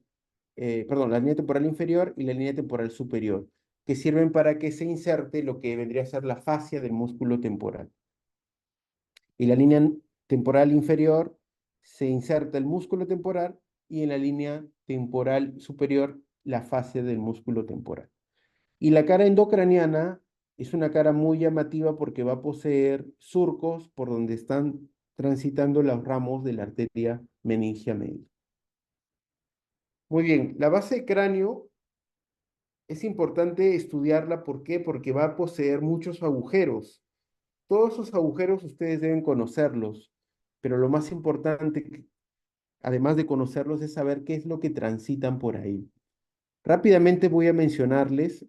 perdón, la línea temporal inferior y la línea temporal superior, que sirven para que se inserte lo que vendría a ser la fascia del músculo temporal. Y la línea temporal inferior se inserta el músculo temporal y en la línea temporal superior la fascia del músculo temporal. Y la cara endocraniana es una cara muy llamativa porque va a poseer surcos por donde están transitando los ramos de la arteria meningia media. Muy bien, la base de cráneo es importante estudiarla. ¿Por qué? Porque va a poseer muchos agujeros. Todos esos agujeros ustedes deben conocerlos, pero lo más importante, además de conocerlos, es saber qué es lo que transitan por ahí. Rápidamente voy a mencionarles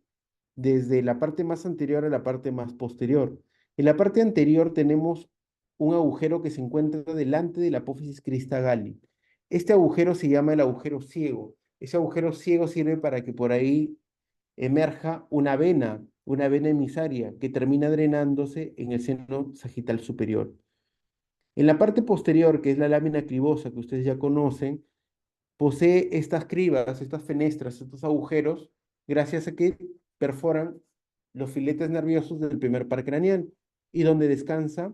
desde la parte más anterior a la parte más posterior. En la parte anterior tenemos un agujero que se encuentra delante de la apófisis crista galli. Este agujero se llama el agujero ciego. Ese agujero ciego sirve para que por ahí emerja una vena emisaria que termina drenándose en el seno sagital superior. En la parte posterior, que es la lámina cribosa que ustedes ya conocen, posee estas cribas, estas fenestras, estos agujeros, gracias a que perforan los filetes nerviosos del primer par craneal y donde descansa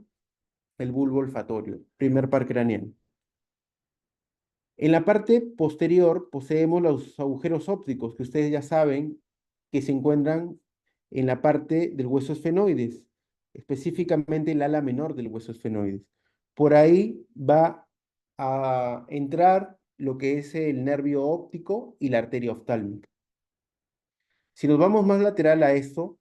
el bulbo olfatorio, primer par craneal. En la parte posterior poseemos los agujeros ópticos que ustedes ya saben que se encuentran en la parte del hueso esfenoides, específicamente el ala menor del hueso esfenoides. Por ahí va a entrar lo que es el nervio óptico y la arteria oftálmica. Si nos vamos más lateral a esto,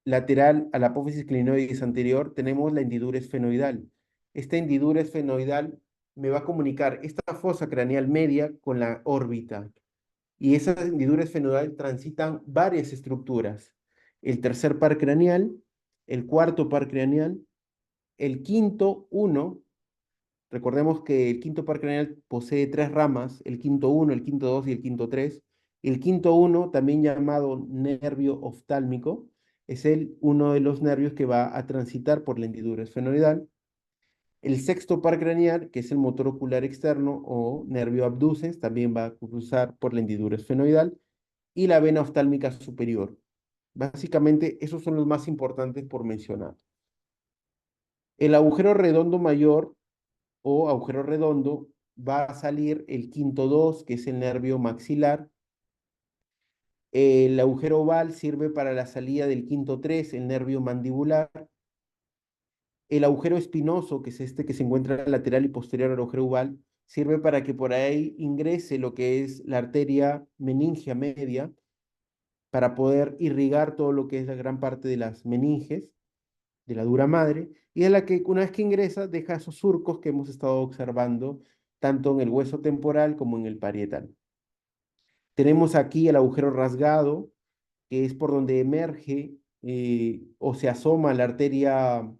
lateral a la apófisis clinoides anterior, tenemos la hendidura esfenoidal. Esta hendidura esfenoidal me va a comunicar esta fosa craneal media con la órbita. Y esa hendidura esfenoidal transitan varias estructuras. El tercer par craneal, el cuarto par craneal, el quinto, uno. Recordemos que el quinto par craneal posee tres ramas, el quinto 1, el quinto 2 y el quinto 3. El quinto 1, también llamado nervio oftálmico, es uno de los nervios que va a transitar por la hendidura esfenoidal. El sexto par craneal, que es el motor ocular externo o nervio abducens, también va a cruzar por la hendidura esfenoidal. Y la vena oftálmica superior. Básicamente, esos son los más importantes por mencionar. El agujero redondo mayor o agujero redondo va a salir el quinto 2, que es el nervio maxilar. El agujero oval sirve para la salida del quinto 3, el nervio mandibular. El agujero espinoso, que es este que se encuentra lateral y posterior al agujero oval, sirve para que por ahí ingrese lo que es la arteria meningia media para poder irrigar todo lo que es la gran parte de las meninges, de la dura madre, y es la que una vez que ingresa deja esos surcos que hemos estado observando tanto en el hueso temporal como en el parietal. Tenemos aquí el agujero rasgado, que es por donde emerge o se asoma la arteria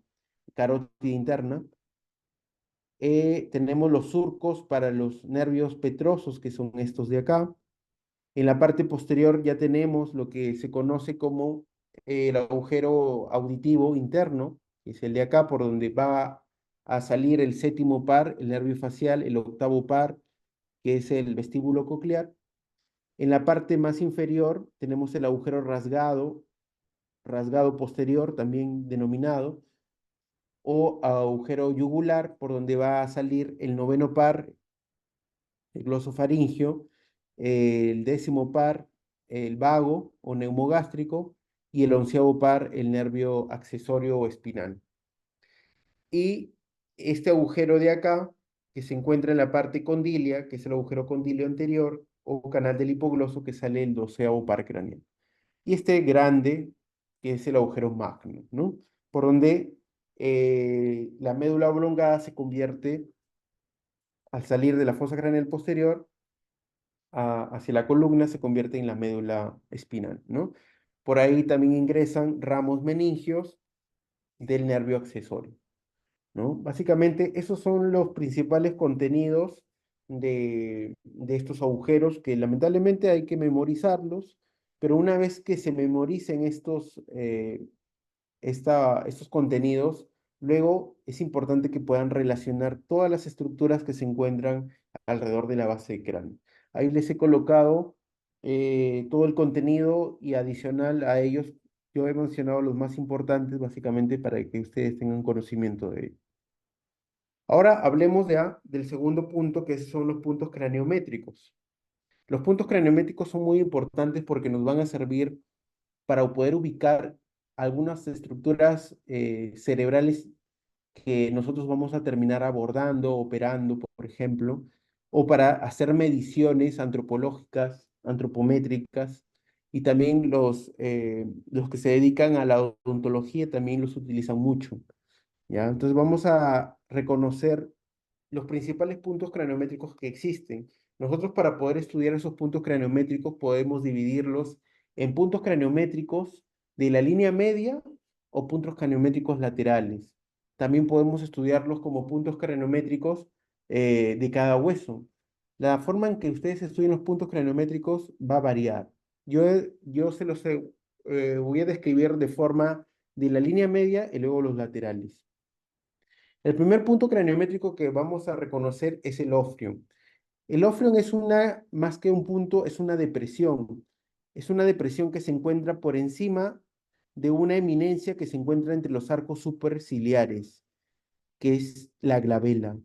carótida interna. Tenemos los surcos para los nervios petrosos, que son estos de acá. En la parte posterior ya tenemos lo que se conoce como el agujero auditivo interno, que es el de acá, por donde va a salir el séptimo par, el nervio facial, el octavo par, que es el vestíbulo coclear. En la parte más inferior tenemos el agujero rasgado, rasgado posterior, también denominado, o agujero yugular, por donde va a salir el noveno par, el glosofaringio, el décimo par, el vago o neumogástrico, y el onceavo par, el nervio accesorio o espinal. Y este agujero de acá, que se encuentra en la parte condilia, que es el agujero condilio anterior, o canal del hipogloso, que sale el doceavo par craneal. Y este grande, que es el agujero magno, ¿no? Por donde la médula oblongada se convierte, al salir de la fosa craneal posterior, hacia la columna, se convierte en la médula espinal, ¿no? Por ahí también ingresan ramos meningios del nervio accesorio, ¿no? Básicamente, esos son los principales contenidos de estos agujeros que lamentablemente hay que memorizarlos, pero una vez que se memoricen estos contenidos, luego es importante que puedan relacionar todas las estructuras que se encuentran alrededor de la base de cráneo. Ahí les he colocado todo el contenido y adicional a ellos, yo he mencionado los más importantes básicamente para que ustedes tengan conocimiento de ello. Ahora hablemos ya del segundo punto, que son los puntos craniométricos. Los puntos craniométricos son muy importantes porque nos van a servir para poder ubicar algunas estructuras cerebrales que nosotros vamos a terminar abordando, operando, por ejemplo, o para hacer mediciones antropológicas, antropométricas, y también los que se dedican a la odontología también los utilizan mucho, ¿ya? Entonces vamos a reconocer los principales puntos craniométricos que existen. Nosotros para poder estudiar esos puntos craniométricos podemos dividirlos en puntos craniométricos de la línea media o puntos craniométricos laterales. También podemos estudiarlos como puntos craniométricos de cada hueso. La forma en que ustedes estudien los puntos craniométricos va a variar. Yo se los voy a describir de forma de la línea media y luego los laterales. El primer punto craniométrico que vamos a reconocer es el ofrium. El ofrium es más que un punto, es una depresión. Es una depresión que se encuentra por encima de una eminencia que se encuentra entre los arcos superciliares, que es la glabela.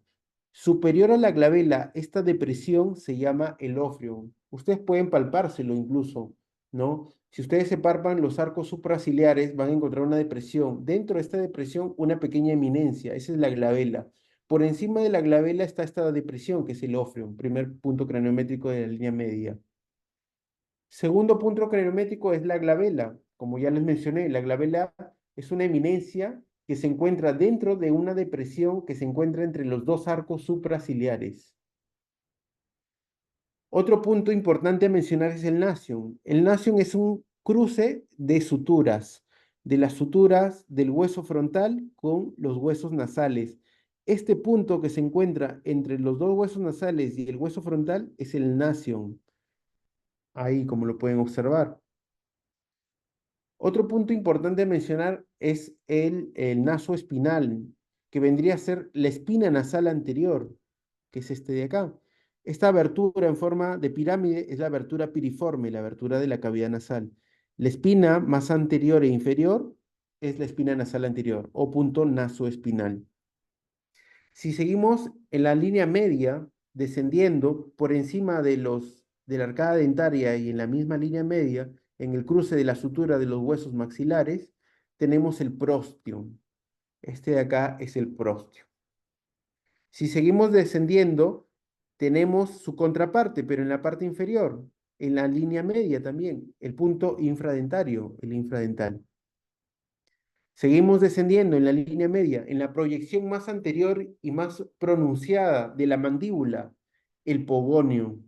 Superior a la glabela, esta depresión se llama el ofrium. Ustedes pueden palpárselo incluso, ¿no? Si ustedes se palpan los arcos supraciliares, van a encontrar una depresión. Dentro de esta depresión, una pequeña eminencia, esa es la glabela. Por encima de la glabela está esta depresión, que es el ofrium, primer punto craniométrico de la línea media. Segundo punto craniométrico es la glabela. Como ya les mencioné, la glabela es una eminencia que se encuentra dentro de una depresión que se encuentra entre los dos arcos supraciliares. Otro punto importante a mencionar es el nasion. El nasion es un cruce de suturas, de las suturas del hueso frontal con los huesos nasales. Este punto que se encuentra entre los dos huesos nasales y el hueso frontal es el nasion. Ahí, como lo pueden observar. Otro punto importante a mencionar es el naso espinal, que vendría a ser la espina nasal anterior, que es este de acá. Esta abertura en forma de pirámide es la abertura piriforme, la abertura de la cavidad nasal. La espina más anterior e inferior es la espina nasal anterior o punto nasoespinal. Si seguimos en la línea media, descendiendo por encima de la arcada dentaria y en la misma línea media, en el cruce de la sutura de los huesos maxilares, tenemos el prostio. Este de acá es el prostio. Si seguimos descendiendo, tenemos su contraparte, pero en la parte inferior, en la línea media también, el punto infradentario, el infradental. Seguimos descendiendo en la línea media, en la proyección más anterior y más pronunciada de la mandíbula, el pogonio.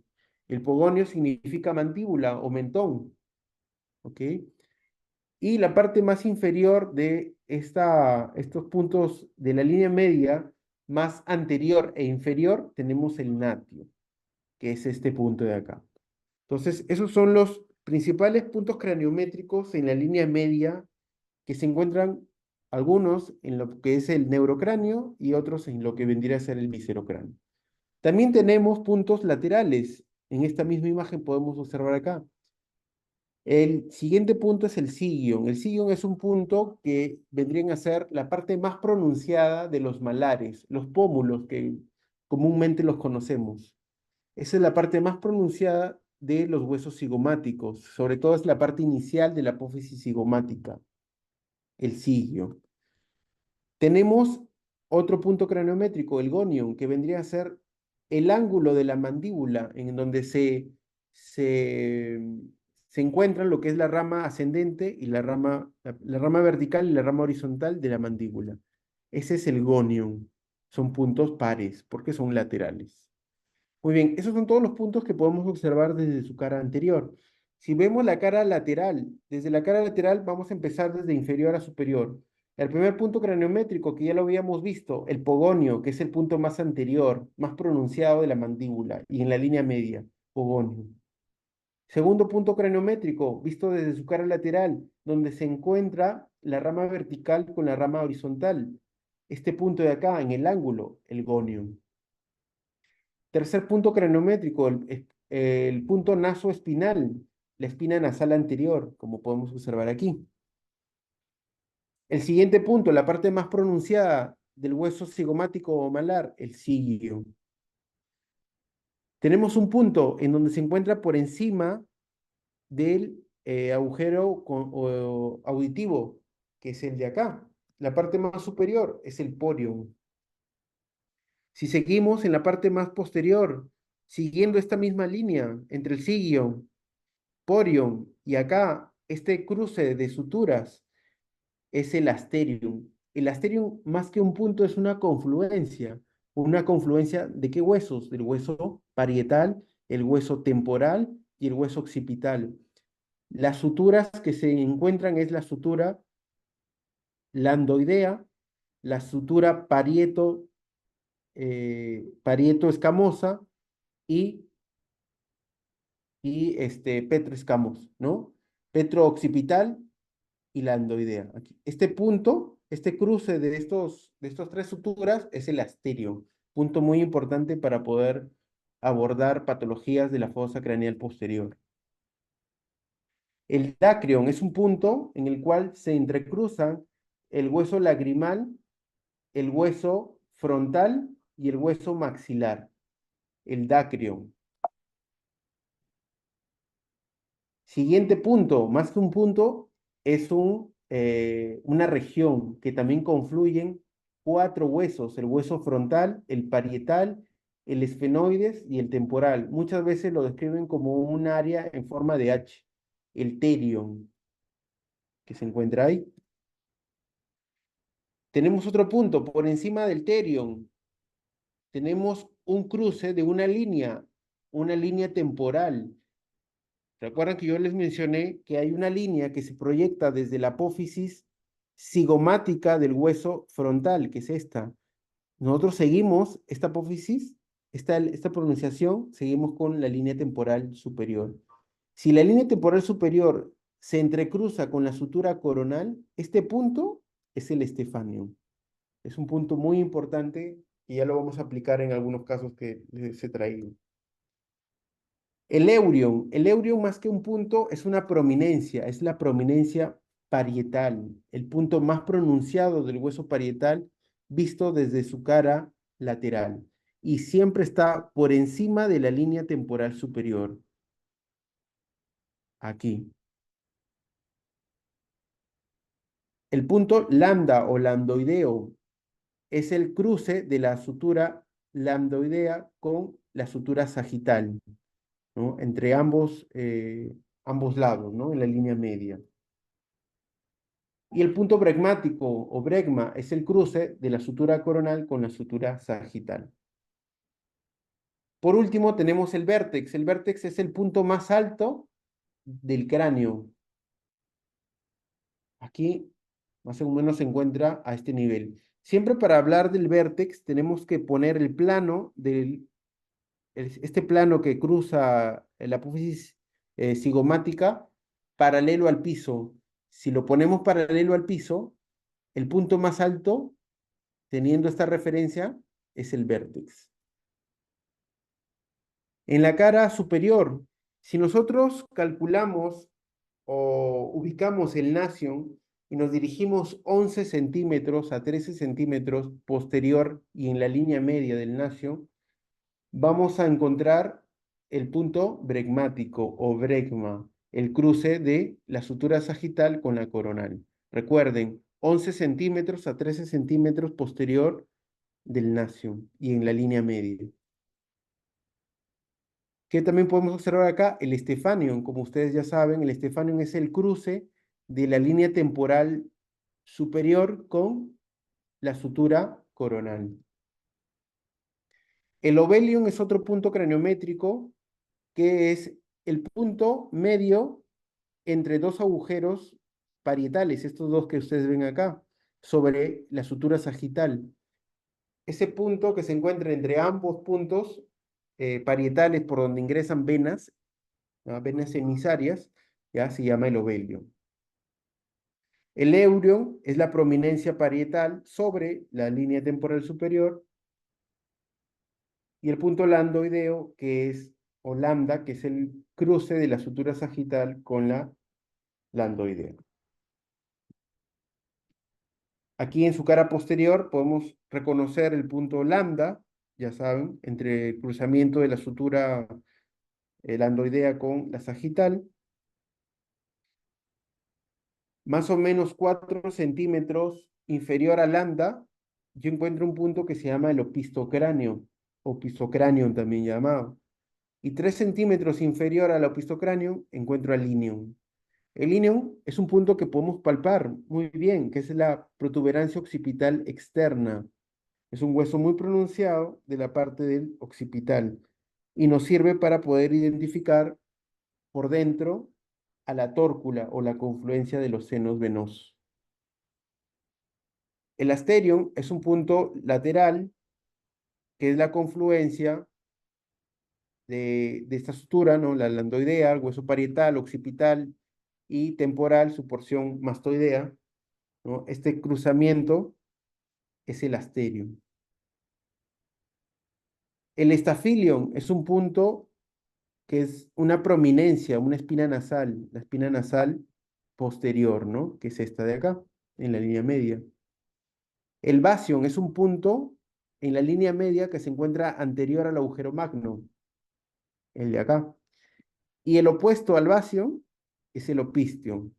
El pogonio significa mandíbula o mentón, ¿ok? Y la parte más inferior de estos puntos de la línea media, más anterior e inferior, tenemos el natio, que es este punto de acá. Entonces, esos son los principales puntos craniométricos en la línea media que se encuentran algunos en lo que es el neurocráneo y otros en lo que vendría a ser el viscerocráneo. También tenemos puntos laterales. En esta misma imagen podemos observar acá. El siguiente punto es el sigion. El sigion es un punto que vendrían a ser la parte más pronunciada de los malares, los pómulos que comúnmente los conocemos. Esa es la parte más pronunciada de los huesos cigomáticos, sobre todo es la parte inicial de la apófisis cigomática, el sigio. Tenemos otro punto craniométrico, el gonion, que vendría a ser el ángulo de la mandíbula en donde se, se encuentran lo que es la rama ascendente y la rama vertical y la rama horizontal de la mandíbula. Ese es el gonion. Son puntos pares porque son laterales. Muy bien, esos son todos los puntos que podemos observar desde su cara anterior. Si vemos la cara lateral, desde la cara lateral vamos a empezar desde inferior a superior. El primer punto craniométrico que ya lo habíamos visto, el pogonio, que es el punto más anterior, más pronunciado de la mandíbula y en la línea media, pogonio. Segundo punto craniométrico, visto desde su cara lateral, donde se encuentra la rama vertical con la rama horizontal. Este punto de acá, en el ángulo, el gonio. Tercer punto craniométrico, el punto nasoespinal, la espina nasal anterior, como podemos observar aquí. El siguiente punto, la parte más pronunciada del hueso cigomático o malar, el sigio. Tenemos un punto en donde se encuentra por encima del agujero auditivo, que es el de acá. La parte más superior es el porion. Si seguimos en la parte más posterior, siguiendo esta misma línea entre el sigio, porion y acá este cruce de suturas es el asterium. El asterium más que un punto es una confluencia. ¿Una confluencia de qué huesos? Del hueso parietal, el hueso temporal y el hueso occipital. Las suturas que se encuentran es la sutura landoidea, la sutura parieto escamosa y, petro escamos, ¿no? Petro occipital y la endoidea. Aquí. Este punto, este cruce de estos tres suturas es el asterio, punto muy importante para poder abordar patologías de la fosa craneal posterior. El dacrion es un punto en el cual se entrecruzan el hueso lagrimal, el hueso frontal y el hueso maxilar. El dacrion. Siguiente punto, más que un punto, es una región que también confluyen cuatro huesos, el hueso frontal, el parietal, el esfenoides y el temporal. Muchas veces lo describen como un área en forma de H, el terion, que se encuentra ahí. Tenemos otro punto, por encima del terion, tenemos un cruce de una línea temporal. Recuerdan que yo les mencioné que hay una línea que se proyecta desde la apófisis cigomática del hueso frontal, que es esta. Nosotros seguimos esta apófisis, esta pronunciación, seguimos con la línea temporal superior. Si la línea temporal superior se entrecruza con la sutura coronal, este punto es el estefanio. Es un punto muy importante y ya lo vamos a aplicar en algunos casos que les he traído. El eurion más que un punto es una prominencia, es la prominencia parietal, el punto más pronunciado del hueso parietal visto desde su cara lateral y siempre está por encima de la línea temporal superior, aquí. El punto lambda o lambdoideo es el cruce de la sutura lambdoidea con la sutura sagital, ¿no? Entre ambos lados, ¿no? En la línea media. Y el punto bregmático o bregma es el cruce de la sutura coronal con la sutura sagital. Por último, tenemos el vértex. El vértex es el punto más alto del cráneo. Aquí más o menos se encuentra a este nivel. Siempre para hablar del vértex tenemos que poner el plano este plano que cruza la apófisis cigomática paralelo al piso. Si lo ponemos paralelo al piso, el punto más alto, teniendo esta referencia, es el vértex. En la cara superior, si nosotros calculamos o ubicamos el nasion y nos dirigimos 11 centímetros a 13 centímetros posterior y en la línea media del nasion, vamos a encontrar el punto bregmático o bregma, el cruce de la sutura sagital con la coronal. Recuerden, 11 centímetros a 13 centímetros posterior del nasion y en la línea media. ¿Qué también podemos observar acá? El Stephanion, como ustedes ya saben, el Stephanion es el cruce de la línea temporal superior con la sutura coronal. El Ovelion es otro punto craniométrico que es el punto medio entre dos agujeros parietales, estos dos que ustedes ven acá, sobre la sutura sagital. Ese punto que se encuentra entre ambos puntos parietales por donde ingresan venas, ¿no? Venas emisarias, ya se llama el ovelio. El eurion es la prominencia parietal sobre la línea temporal superior y el punto landoideo, que es, o lambda, que es el cruce de la sutura sagital con la landoidea. Aquí en su cara posterior podemos reconocer el punto lambda, ya saben, entre el cruzamiento de la sutura landoidea con la sagital. Más o menos 4 centímetros inferior a lambda, yo encuentro un punto que se llama el opistocráneo, opistocráneo también llamado. Y 3 centímetros inferior al opistocráneo encuentro al ilion. El ilion es un punto que podemos palpar muy bien, que es la protuberancia occipital externa. Es un hueso muy pronunciado de la parte del occipital y nos sirve para poder identificar por dentro a la tórcula o la confluencia de los senos venosos. El asterion es un punto lateral que es la confluencia de esta sutura, ¿no? La landoidea, el hueso parietal, occipital y temporal, su porción mastoidea, ¿no? Este cruzamiento es el asterion. El estafilion es un punto que es una prominencia, una espina nasal, la espina nasal posterior, ¿no? Que es esta de acá, en la línea media. El basion es un punto en la línea media que se encuentra anterior al agujero magno, el de acá. Y el opuesto al basion es el opistion,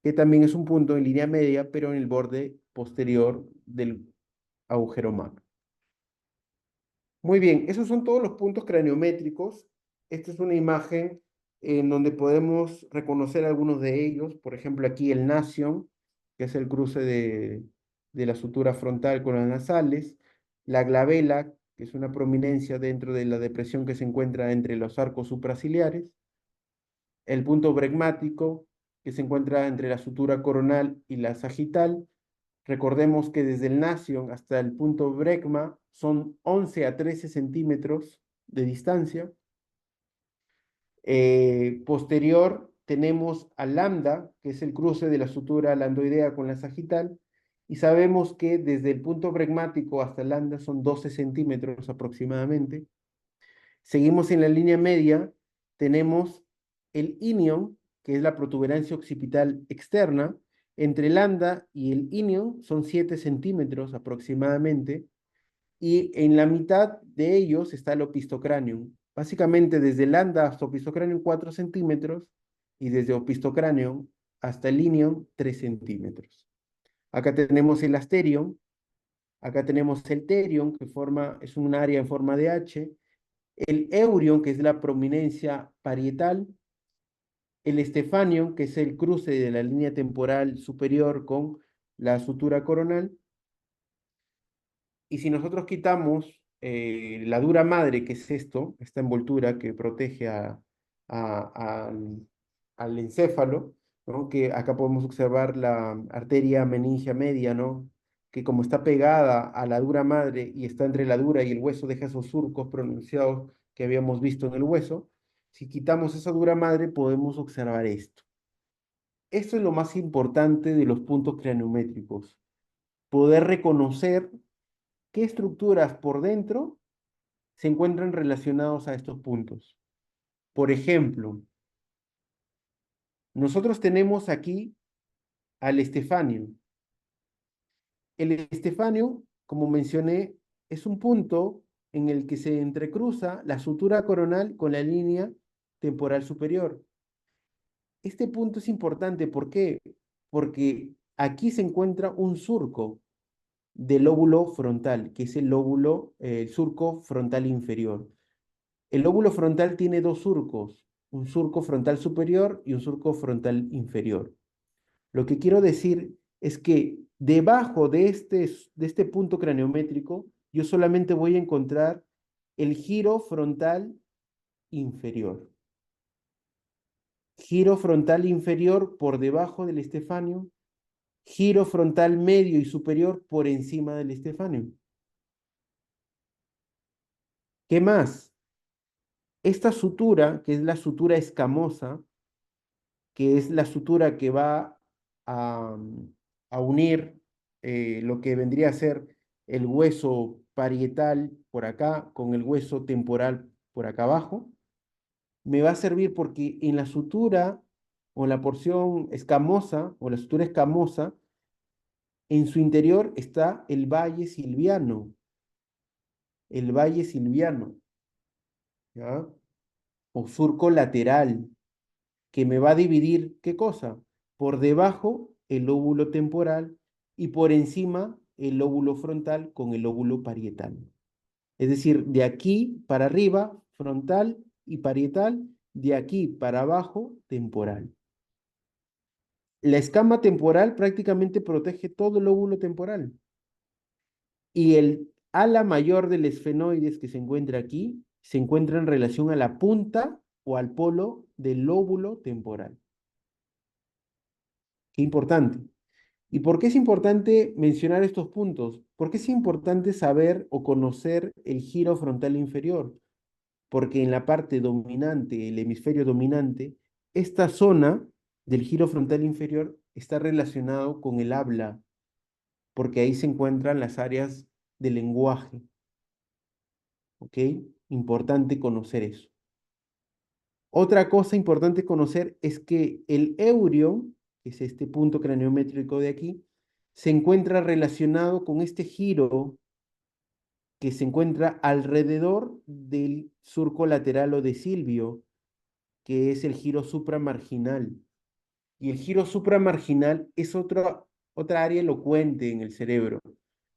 que también es un punto en línea media, pero en el borde posterior del agujero magno. Muy bien, esos son todos los puntos craniométricos. Esta es una imagen en donde podemos reconocer algunos de ellos. Por ejemplo, aquí el nasion, que es el cruce de la sutura frontal con las nasales. La glabela, que es una prominencia dentro de la depresión que se encuentra entre los arcos supraciliares. El punto bregmático, que se encuentra entre la sutura coronal y la sagital. Recordemos que desde el nasion hasta el punto bregma son 11 a 13 centímetros de distancia. Posterior tenemos al lambda, que es el cruce de la sutura landoidea con la sagital, y sabemos que desde el punto bregmático hasta el lambda son 12 centímetros aproximadamente. Seguimos en la línea media, tenemos el inion, que es la protuberancia occipital externa. Entre el lambda y el inion son 7 centímetros aproximadamente, y en la mitad de ellos está el opistocranium. Básicamente desde el lambda hasta opistocranium 4 centímetros, y desde opistocranium hasta el inion 3 centímetros. Acá tenemos el asterion, acá tenemos el terion, que es un área en forma de H, el eurion, que es la prominencia parietal, el stephanion, que es el cruce de la línea temporal superior con la sutura coronal, y si nosotros quitamos la dura madre, que es esto, esta envoltura que protege al encéfalo, ¿no? Que acá podemos observar la arteria meningia media, ¿no? Que como está pegada a la dura madre y está entre la dura y el hueso, deja esos surcos pronunciados que habíamos visto en el hueso. Si quitamos esa dura madre, podemos observar esto. Esto es lo más importante de los puntos craniométricos, poder reconocer qué estructuras por dentro se encuentran relacionados a estos puntos. Por ejemplo, nosotros tenemos aquí al estefanio. El estefanio, como mencioné, es un punto en el que se entrecruza la sutura coronal con la línea temporal superior. Este punto es importante, ¿por qué? Porque aquí se encuentra un surco del lóbulo frontal, que es el surco frontal inferior. El lóbulo frontal tiene dos surcos, un surco frontal superior y un surco frontal inferior. Lo que quiero decir es que debajo de este punto craniométrico, yo solamente voy a encontrar el giro frontal inferior. Giro frontal inferior por debajo del estefanio, giro frontal medio y superior por encima del estefanio. ¿Qué más? Esta sutura, que es la sutura escamosa, que es la sutura que va a, a unir lo que vendría a ser el hueso parietal por acá con el hueso temporal por acá abajo, me va a servir porque en la sutura o la porción escamosa o la sutura escamosa, en su interior está el valle silviano, ¿ya? O surco lateral, que me va a dividir, ¿qué cosa? Por debajo el lóbulo temporal y por encima el lóbulo frontal con el lóbulo parietal. Es decir, de aquí para arriba, frontal y parietal, de aquí para abajo, temporal. La escama temporal prácticamente protege todo el lóbulo temporal. Y el ala mayor del esfenoides que se encuentra aquí se encuentra en relación a la punta o al polo del lóbulo temporal. Qué importante. ¿Y por qué es importante mencionar estos puntos? Porque es importante saber o conocer el giro frontal inferior, porque en la parte dominante, el hemisferio dominante, esta zona del giro frontal inferior está relacionado con el habla, porque ahí se encuentran las áreas del lenguaje, ¿ok? Importante conocer eso. Otra cosa importante conocer es que el eureo, que es este punto craniométrico de aquí, se encuentra relacionado con este giro que se encuentra alrededor del surco lateral o de Silvio, que es el giro supramarginal. Y el giro supramarginal es otra área elocuente en el cerebro,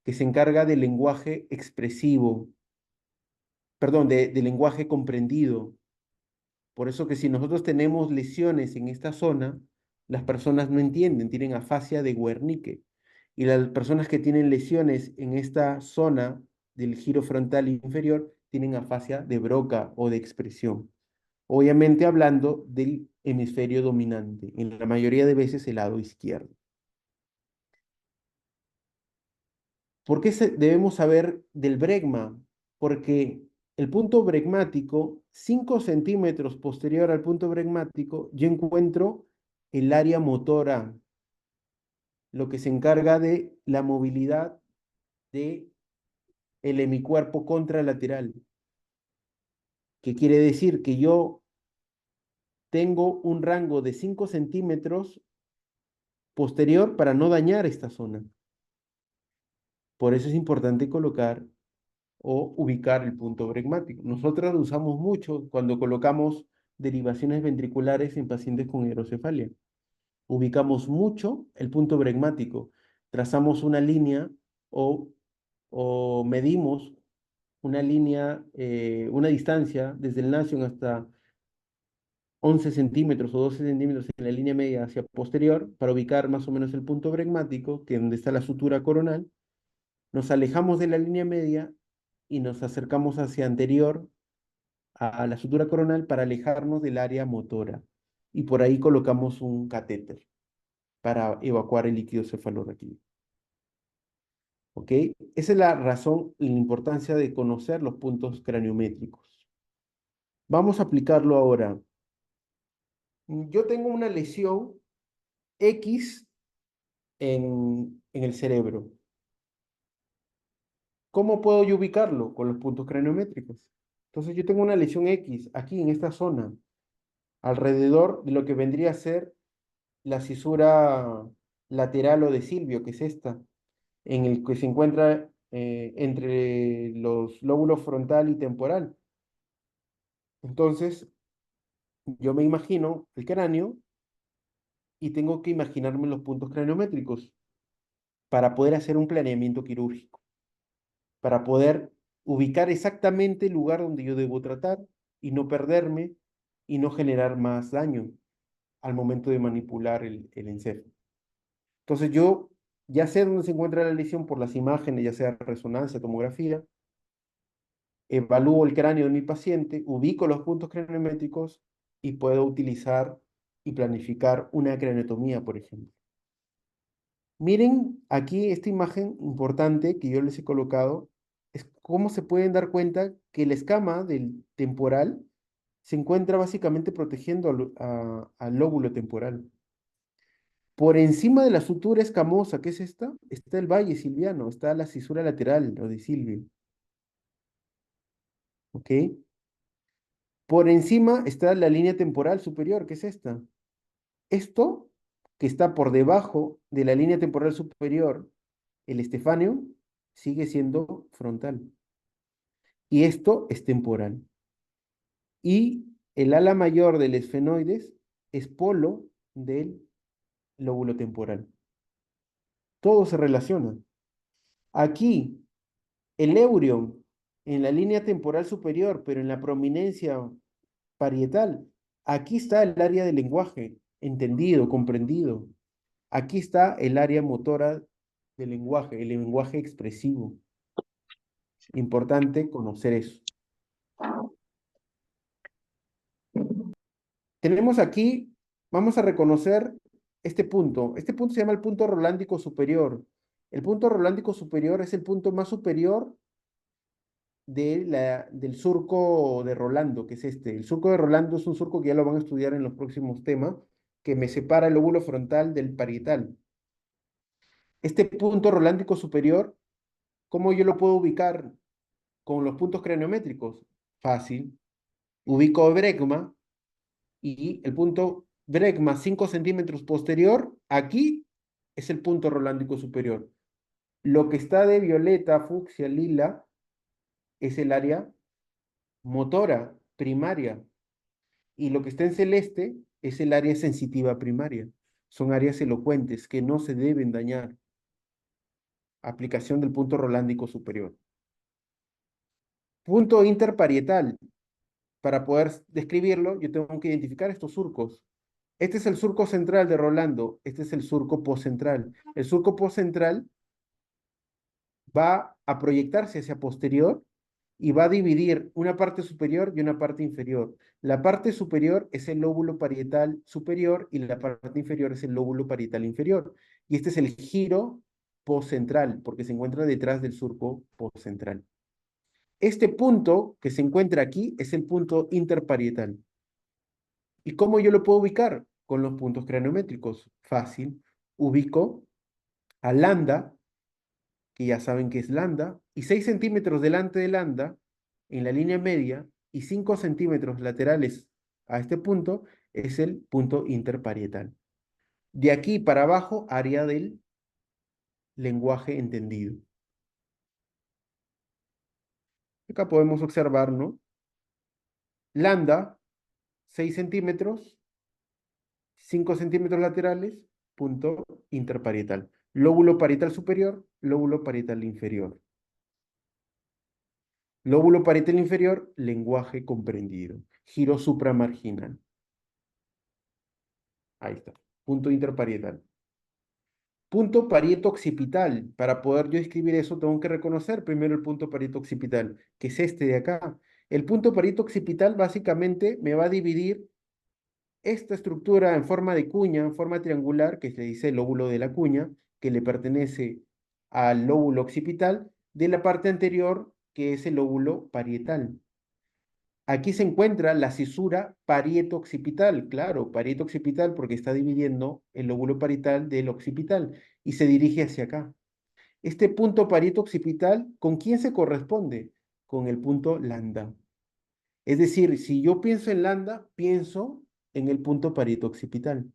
que se encarga del lenguaje expresivo, perdón, de lenguaje comprendido. Por eso que si nosotros tenemos lesiones en esta zona, las personas no entienden, tienen afasia de Wernicke. Y las personas que tienen lesiones en esta zona del giro frontal inferior tienen afasia de Broca o de expresión. Obviamente hablando del hemisferio dominante, en la mayoría de veces el lado izquierdo. ¿Por qué debemos saber del bregma? Porque el punto bregmático, 5 centímetros posterior al punto bregmático, yo encuentro el área motora, lo que se encarga de la movilidad de el hemicuerpo contralateral, que quiere decir que yo tengo un rango de 5 centímetros posterior para no dañar esta zona. Por eso es importante colocar o ubicar el punto bregmático. Nosotros lo usamos mucho cuando colocamos derivaciones ventriculares en pacientes con hidrocefalia. Ubicamos mucho el punto bregmático, trazamos una línea o, o medimos una línea, una distancia desde el nasion hasta 11 centímetros o 12 centímetros en la línea media hacia posterior para ubicar más o menos el punto bregmático, que es donde está la sutura coronal. Nos alejamos de la línea media y nos acercamos hacia anterior a la sutura coronal para alejarnos del área motora. Y por ahí colocamos un catéter para evacuar el líquido cefalorraquídeo. ¿Ok? Esa es la razón y la importancia de conocer los puntos craniométricos. Vamos a aplicarlo ahora. Yo tengo una lesión X en el cerebro. ¿Cómo puedo yo ubicarlo? Con los puntos craniométricos. Entonces yo tengo una lesión X aquí en esta zona, alrededor de lo que vendría a ser la cisura lateral o de Silvio, que es esta, en el que se encuentra entre los lóbulos frontal y temporal. Entonces, yo me imagino el cráneo y tengo que imaginarme los puntos craniométricos para poder hacer un planeamiento quirúrgico, para poder ubicar exactamente el lugar donde yo debo tratar y no perderme y no generar más daño al momento de manipular el encéfalo. Entonces yo ya sé dónde se encuentra la lesión por las imágenes, ya sea resonancia, tomografía, evalúo el cráneo de mi paciente, ubico los puntos craniométricos y puedo utilizar y planificar una craniotomía, por ejemplo. Miren aquí esta imagen importante que yo les he colocado, es cómo se pueden dar cuenta que la escama del temporal se encuentra básicamente protegiendo al lóbulo temporal. Por encima de la sutura escamosa, ¿qué es esta? Está el valle silviano, está la cisura lateral o de Silvio, ¿ok? Por encima está la línea temporal superior, ¿qué es esta? Esto, que está por debajo de la línea temporal superior, el estefáneo, sigue siendo frontal. Y esto es temporal. Y el ala mayor del esfenoides es polo del lóbulo temporal. Todo se relaciona. Aquí, el eurion en la línea temporal superior, pero en la prominencia parietal, aquí está el área del lenguaje, entendido, comprendido. Aquí está el área motora del lenguaje, el lenguaje expresivo. Importante conocer eso. Tenemos aquí, vamos a reconocer este punto. Este punto se llama el punto rolándico superior. El punto rolándico superior es el punto más superior del surco de Rolando, que es este. El surco de Rolando es un surco que ya lo van a estudiar en los próximos temas, que me separa el lóbulo frontal del parietal. Este punto rolándico superior, ¿cómo yo lo puedo ubicar con los puntos craniométricos? Fácil. Ubico brecma y el punto brecma 5 centímetros posterior, aquí es el punto rolándico superior. Lo que está de violeta, fucsia, lila, es el área motora primaria. Y lo que está en celeste es el área sensitiva primaria. Son áreas elocuentes que no se deben dañar. Aplicación del punto rolándico superior. Punto interparietal. Para poder describirlo, yo tengo que identificar estos surcos. Este es el surco central de Rolando, este es el surco postcentral. El surco postcentral va a proyectarse hacia posterior y va a dividir una parte superior y una parte inferior. La parte superior es el lóbulo parietal superior y la parte inferior es el lóbulo parietal inferior. Y este es el giro postcentral, porque se encuentra detrás del surco postcentral. Este punto que se encuentra aquí es el punto interparietal. ¿Y cómo yo lo puedo ubicar? Con los puntos craniométricos. Fácil. Ubico a lambda, que ya saben que es lambda, y 6 centímetros delante de lambda, en la línea media, y 5 centímetros laterales a este punto, es el punto interparietal. De aquí para abajo, área del lenguaje entendido. Acá podemos observar, ¿no? Lambda, 6 centímetros, 5 centímetros laterales, punto interparietal. Lóbulo parietal superior, lóbulo parietal inferior. Lóbulo parietal inferior, lenguaje comprendido. Giro supramarginal. Ahí está. Punto interparietal. Punto parieto occipital. Para poder yo escribir eso, tengo que reconocer primero el punto parieto occipital, que es este de acá. El punto parieto occipital básicamente me va a dividir esta estructura en forma de cuña, en forma triangular, que se dice el lóbulo de la cuña, que le pertenece al lóbulo occipital, de la parte anterior, que es el lóbulo parietal. Aquí se encuentra la cisura parieto-occipital, claro, parieto-occipital porque está dividiendo el lóbulo parietal del occipital y se dirige hacia acá. Este punto parieto-occipital, ¿con quién se corresponde? Con el punto lambda. Es decir, si yo pienso en lambda, pienso en el punto parieto-occipital.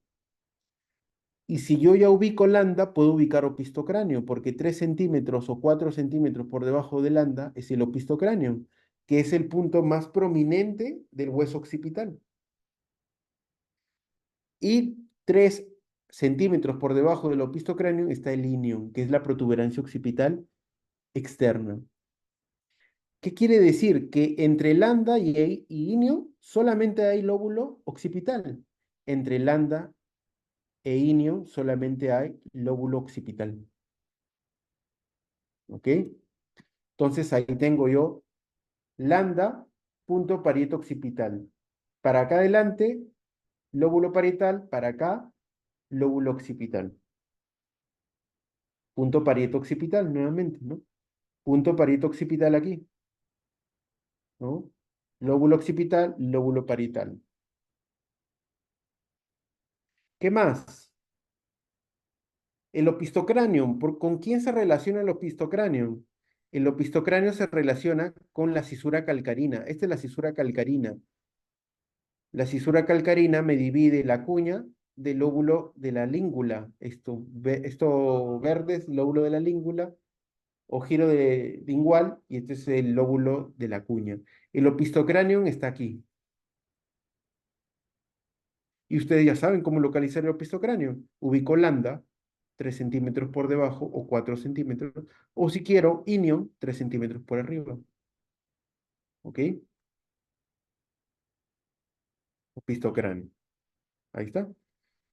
Y si yo ya ubico lambda, puedo ubicar opistocráneo, porque 3 centímetros o 4 centímetros por debajo de lambda es el opistocráneo, que es el punto más prominente del hueso occipital. Y 3 centímetros por debajo del opistocráneo está el ilium, que es la protuberancia occipital externa. ¿Qué quiere decir? Que entre lambda y ilium solamente hay lóbulo occipital. Entre lambda e ilium solamente hay lóbulo occipital. ¿Ok? Entonces ahí tengo yo lambda, punto parieto occipital. Para acá adelante, lóbulo parietal, para acá, lóbulo occipital. Punto parieto occipital, nuevamente, ¿no? Punto parieto occipital aquí, ¿no? Lóbulo occipital, lóbulo parietal. ¿Qué más? El opistocráneo. ¿Con quién se relaciona el opistocráneo? El opistocráneo se relaciona con la cisura calcarina. Esta es la cisura calcarina. La cisura calcarina me divide la cuña del lóbulo de la língula. Esto verde es el lóbulo de la língula o giro de lingual y este es el lóbulo de la cuña. El opistocráneo está aquí. Y ustedes ya saben cómo localizar el opistocráneo. Ubico lambda, 3 centímetros por debajo o 4 centímetros. O si quiero, ilium, 3 centímetros por arriba. ¿Ok? Opistocráneo. Ahí está.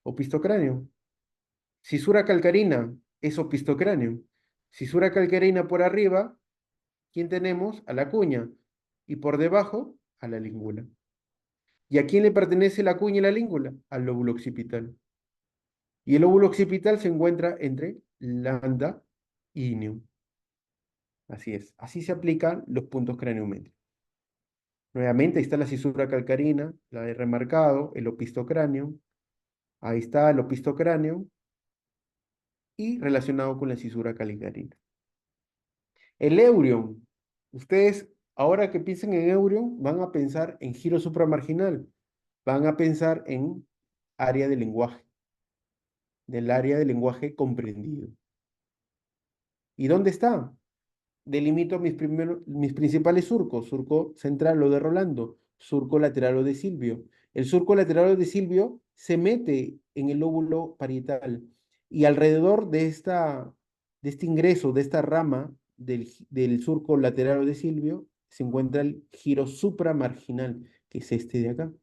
Opistocráneo. Cisura calcarina es opistocráneo. Cisura calcarina por arriba, ¿quién tenemos? A la cuña. Y por debajo, a la língula. ¿Y a quién le pertenece la cuña y la língula? Al lóbulo occipital. Y el lóbulo occipital se encuentra entre lambda y ilium. Así es. Así se aplican los puntos craniométricos. Nuevamente, ahí está la cisura calcarina, la he remarcado, el opistocráneo. Ahí está el opistocráneo y relacionado con la cisura calcarina. El Eurion. Ustedes, ahora que piensen en Eurion, van a pensar en giro supramarginal. Van a pensar en área de lenguaje, del área de lenguaje comprendido. ¿Y dónde está? Delimito mis principales surcos. Surco central o de Rolando, surco lateral o de Silvio. El surco lateral o de Silvio se mete en el lóbulo parietal y alrededor de este ingreso, de esta rama del surco lateral o de Silvio, se encuentra el giro supramarginal, que es este de acá.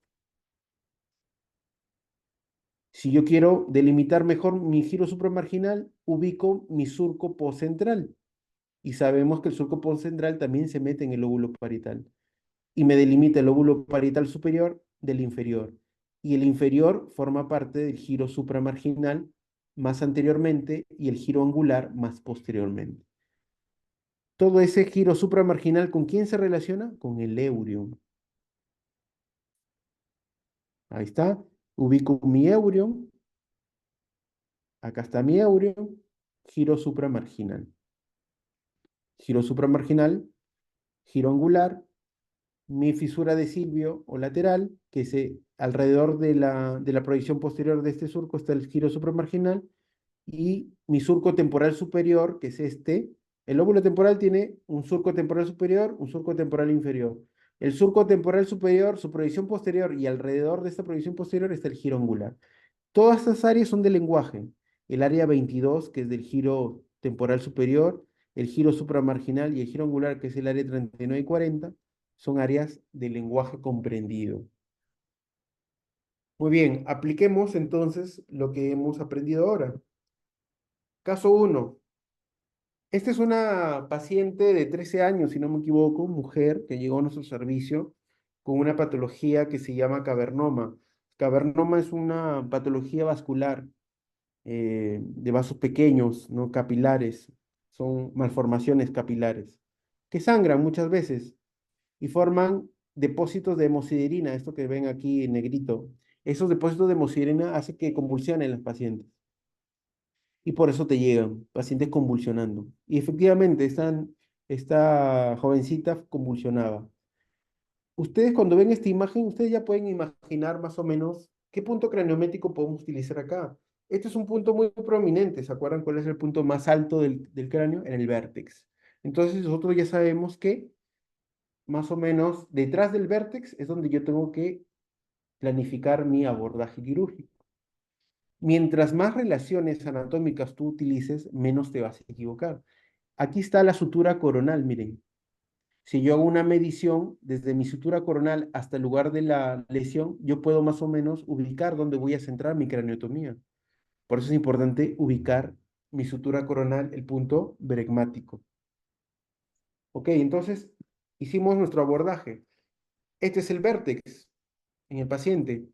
Si yo quiero delimitar mejor mi giro supramarginal, ubico mi surco postcentral. Y sabemos que el surco postcentral también se mete en el lóbulo parietal y me delimita el lóbulo parietal superior del inferior. Y el inferior forma parte del giro supramarginal más anteriormente y el giro angular más posteriormente. Todo ese giro supramarginal, ¿con quién se relaciona? Con el eurium. Ahí está. Ubico mi eurium. Acá está mi eurium. Giro supramarginal. Giro supramarginal, giro angular, mi fisura de Silvio o lateral, que se alrededor de la proyección posterior de este surco está el giro supramarginal, y mi surco temporal superior, que es este. El lóbulo temporal tiene un surco temporal superior, un surco temporal inferior. El surco temporal superior, su proyección posterior y alrededor de esta proyección posterior está el giro angular. Todas estas áreas son de lenguaje. El área 22, que es del giro temporal superior, el giro supramarginal y el giro angular, que es el área 39 y 40, son áreas de lenguaje comprendido. Muy bien, apliquemos entonces lo que hemos aprendido ahora. Caso 1. Esta es una paciente de 13 años, si no me equivoco, mujer que llegó a nuestro servicio con una patología que se llama cavernoma. Cavernoma es una patología vascular de vasos pequeños, no capilares, son malformaciones capilares, que sangran muchas veces y forman depósitos de hemosiderina, esto que ven aquí en negrito, esos depósitos de hemosiderina hacen que convulsionen los pacientes y por eso te llegan pacientes convulsionando. Y efectivamente, esta jovencita convulsionaba. Ustedes cuando ven esta imagen, ustedes ya pueden imaginar más o menos qué punto craniométrico podemos utilizar acá. Este es un punto muy prominente. ¿Se acuerdan cuál es el punto más alto del cráneo? En el vértex. Entonces nosotros ya sabemos que más o menos detrás del vértex es donde yo tengo que planificar mi abordaje quirúrgico. Mientras más relaciones anatómicas tú utilices, menos te vas a equivocar. Aquí está la sutura coronal, miren. Si yo hago una medición desde mi sutura coronal hasta el lugar de la lesión, yo puedo más o menos ubicar dónde voy a centrar mi craniotomía. Por eso es importante ubicar mi sutura coronal, el punto bregmático. Ok, entonces hicimos nuestro abordaje. Este es el vértex en el paciente,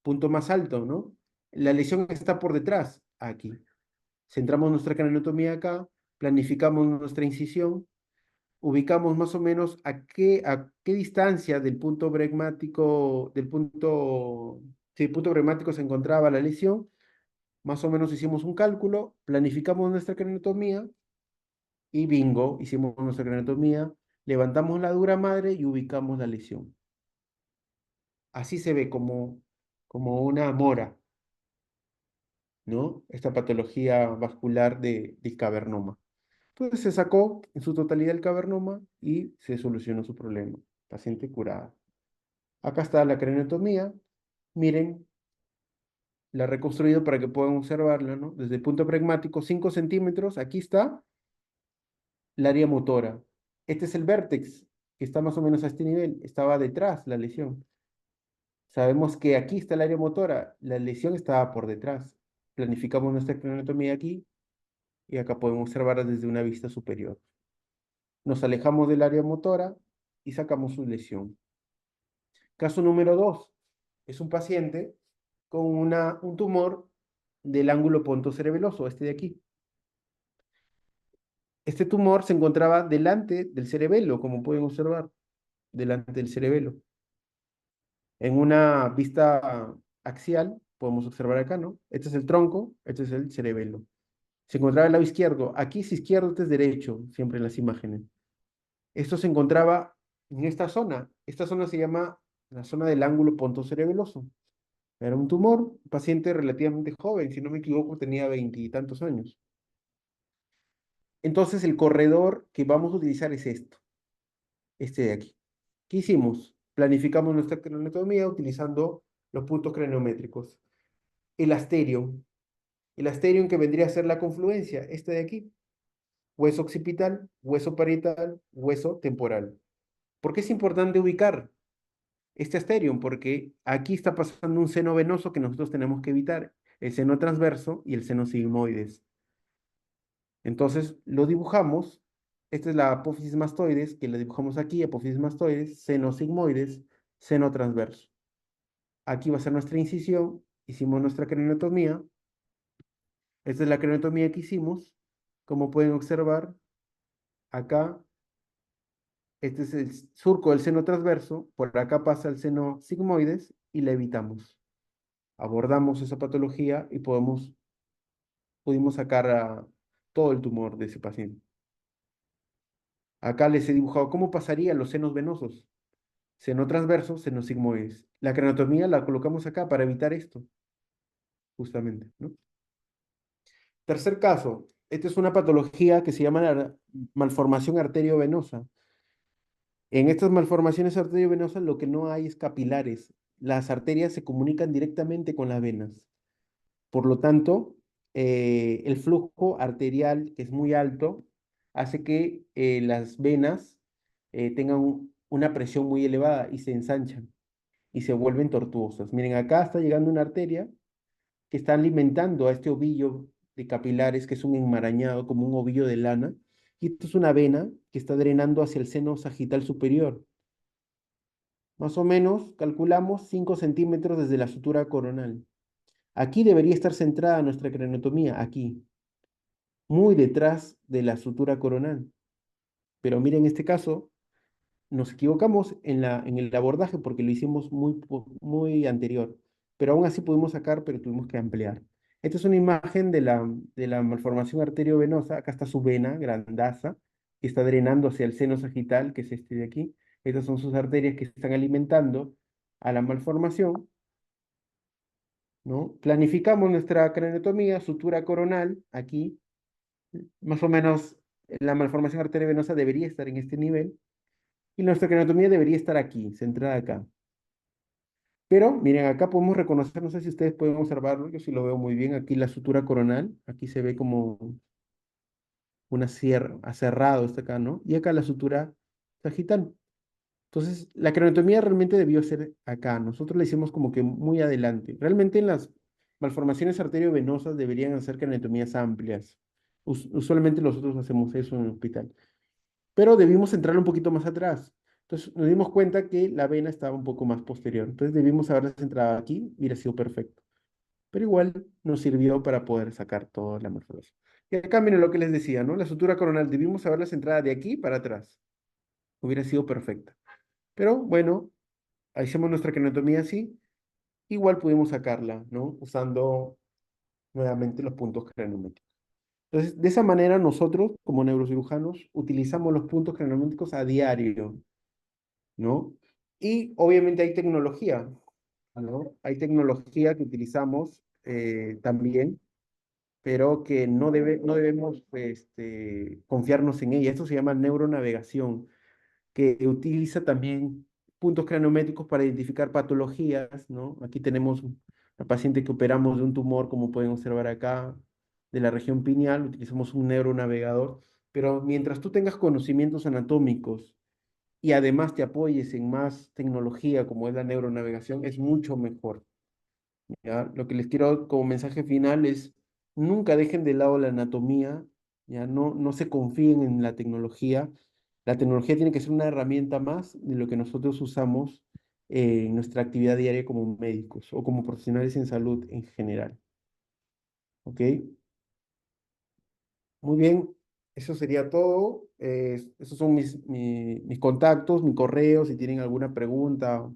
punto más alto, ¿no? La lesión está por detrás, aquí. Centramos nuestra craniotomía acá, planificamos nuestra incisión, ubicamos más o menos a qué distancia del punto bregmático, sí, punto bregmático se encontraba la lesión, más o menos hicimos un cálculo, planificamos nuestra craniotomía y bingo, hicimos nuestra craniotomía, levantamos la dura madre y ubicamos la lesión. Así se ve como una mora, ¿no? Esta patología vascular del cavernoma. Entonces se sacó en su totalidad el cavernoma y se solucionó su problema. Paciente curada. Acá está la craniotomía. Miren, la he reconstruido para que puedan observarla, ¿no? Desde el punto pragmático, 5 centímetros. Aquí está el área motora. Este es el vértex, que está más o menos a este nivel. Estaba detrás la lesión. Sabemos que aquí está el área motora. La lesión estaba por detrás. Planificamos nuestra craniotomía aquí y acá podemos observarla desde una vista superior. Nos alejamos del área motora y sacamos su lesión. Caso número 2. Es un paciente con un tumor del ángulo pontocerebeloso, este de aquí. Este tumor se encontraba delante del cerebelo, como pueden observar, delante del cerebelo. En una vista axial, podemos observar acá, ¿no? Este es el tronco, este es el cerebelo. Se encontraba al lado izquierdo. Aquí es izquierdo, este es derecho, siempre en las imágenes. Esto se encontraba en esta zona. Esta zona se llama la zona del ángulo pontocerebeloso. Era un tumor, un paciente relativamente joven, si no me equivoco, tenía veintitantos años. Entonces, el corredor que vamos a utilizar es este de aquí. ¿Qué hicimos? Planificamos nuestra craniotomía utilizando los puntos craniométricos. El asterion. El asterion que vendría a ser la confluencia, este de aquí. Hueso occipital, hueso parietal, hueso temporal. ¿Por qué es importante ubicar este asterion? Porque aquí está pasando un seno venoso que nosotros tenemos que evitar, el seno transverso y el seno sigmoides. Entonces lo dibujamos. Esta es la apófisis mastoides, que la dibujamos aquí, apófisis mastoides, seno sigmoides, seno transverso. Aquí va a ser nuestra incisión, hicimos nuestra craniotomía. Esta es la craniotomía que hicimos. Como pueden observar, acá, este es el surco del seno transverso, por acá pasa el seno sigmoides y la evitamos. Abordamos esa patología y pudimos sacar todo el tumor de ese paciente. Acá les he dibujado cómo pasarían los senos venosos. Seno transverso, seno sigmoides. La craniotomía la colocamos acá para evitar esto, justamente, ¿no? Tercer caso, esta es una patología que se llama la malformación arteriovenosa. En estas malformaciones arteriovenosas lo que no hay es capilares. Las arterias se comunican directamente con las venas. Por lo tanto, el flujo arterial, que es muy alto, hace que las venas tengan una presión muy elevada y se ensanchan y se vuelven tortuosas. Miren, acá está llegando una arteria que está alimentando a este ovillo de capilares, que es un enmarañado, como un ovillo de lana, y esto es una vena que está drenando hacia el seno sagital superior. Más o menos, calculamos 5 centímetros desde la sutura coronal. Aquí debería estar centrada nuestra craniotomía, aquí, muy detrás de la sutura coronal. Pero miren este caso, nos equivocamos en el abordaje porque lo hicimos muy anterior, pero aún así pudimos sacar, pero tuvimos que ampliar. Esta es una imagen de la malformación arteriovenosa. Acá está su vena grandaza, que está drenando hacia el seno sagital, que es este de aquí. Estas son sus arterias que están alimentando a la malformación, ¿no? Planificamos nuestra craneotomía, sutura coronal, aquí, más o menos la malformación arteriovenosa debería estar en este nivel, y nuestra craneotomía debería estar aquí, centrada acá. Pero miren, acá podemos reconocer, no sé si ustedes pueden observarlo, yo sí lo veo muy bien, aquí la sutura coronal, aquí se ve como una sierra, aserrado está acá, ¿no? Y acá la sutura sagital. Entonces, la craneotomía realmente debió ser acá, nosotros la hicimos como que muy adelante. Realmente en las malformaciones arteriovenosas deberían hacer craneotomías amplias. Usualmente nosotros hacemos eso en el hospital, pero debimos centrarlo un poquito más atrás. Entonces nos dimos cuenta que la vena estaba un poco más posterior. Entonces debimos haberla centrado aquí, hubiera sido perfecto. Pero igual nos sirvió para poder sacar toda la malformación. Y acá miren lo que les decía, ¿no? La sutura coronal debimos haberla centrada de aquí para atrás. Hubiera sido perfecta. Pero bueno, hicimos nuestra craneotomía así. Igual pudimos sacarla, ¿no? Usando nuevamente los puntos craniométricos. Entonces, de esa manera nosotros, como neurocirujanos, utilizamos los puntos craniométricos a diario, ¿no? Y obviamente hay tecnología, ¿no? Hay tecnología que utilizamos también, pero que no debemos confiarnos en ella. Esto se llama neuronavegación, que utiliza también puntos craniométricos para identificar patologías, ¿no? Aquí tenemos una paciente que operamos de un tumor, como pueden observar acá, de la región pineal, utilizamos un neuronavegador, pero mientras tú tengas conocimientos anatómicos y además te apoyes en más tecnología como es la neuronavegación, es mucho mejor. ¿Ya? Lo que les quiero como mensaje final es, nunca dejen de lado la anatomía, ¿ya? No se confíen en la tecnología. La tecnología tiene que ser una herramienta más de lo que nosotros usamos en nuestra actividad diaria como médicos o como profesionales en salud en general. ¿Ok? Muy bien, eso sería todo. Esos son mis contactos, mi correo, si tienen alguna pregunta.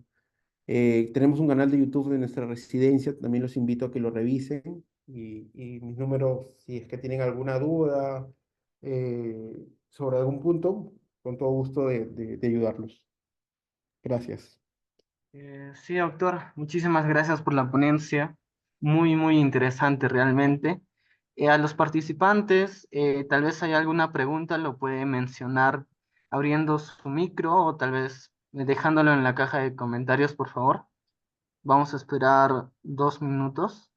Tenemos un canal de YouTube de nuestra residencia, también los invito a que lo revisen. Y mis números, si es que tienen alguna duda sobre algún punto, con todo gusto de ayudarlos. Gracias. Sí, doctor, muchísimas gracias por la ponencia. Muy, muy interesante realmente. A los participantes, tal vez hay alguna pregunta, lo puede mencionar abriendo su micro o tal vez dejándolo en la caja de comentarios, por favor. Vamos a esperar 2 minutos.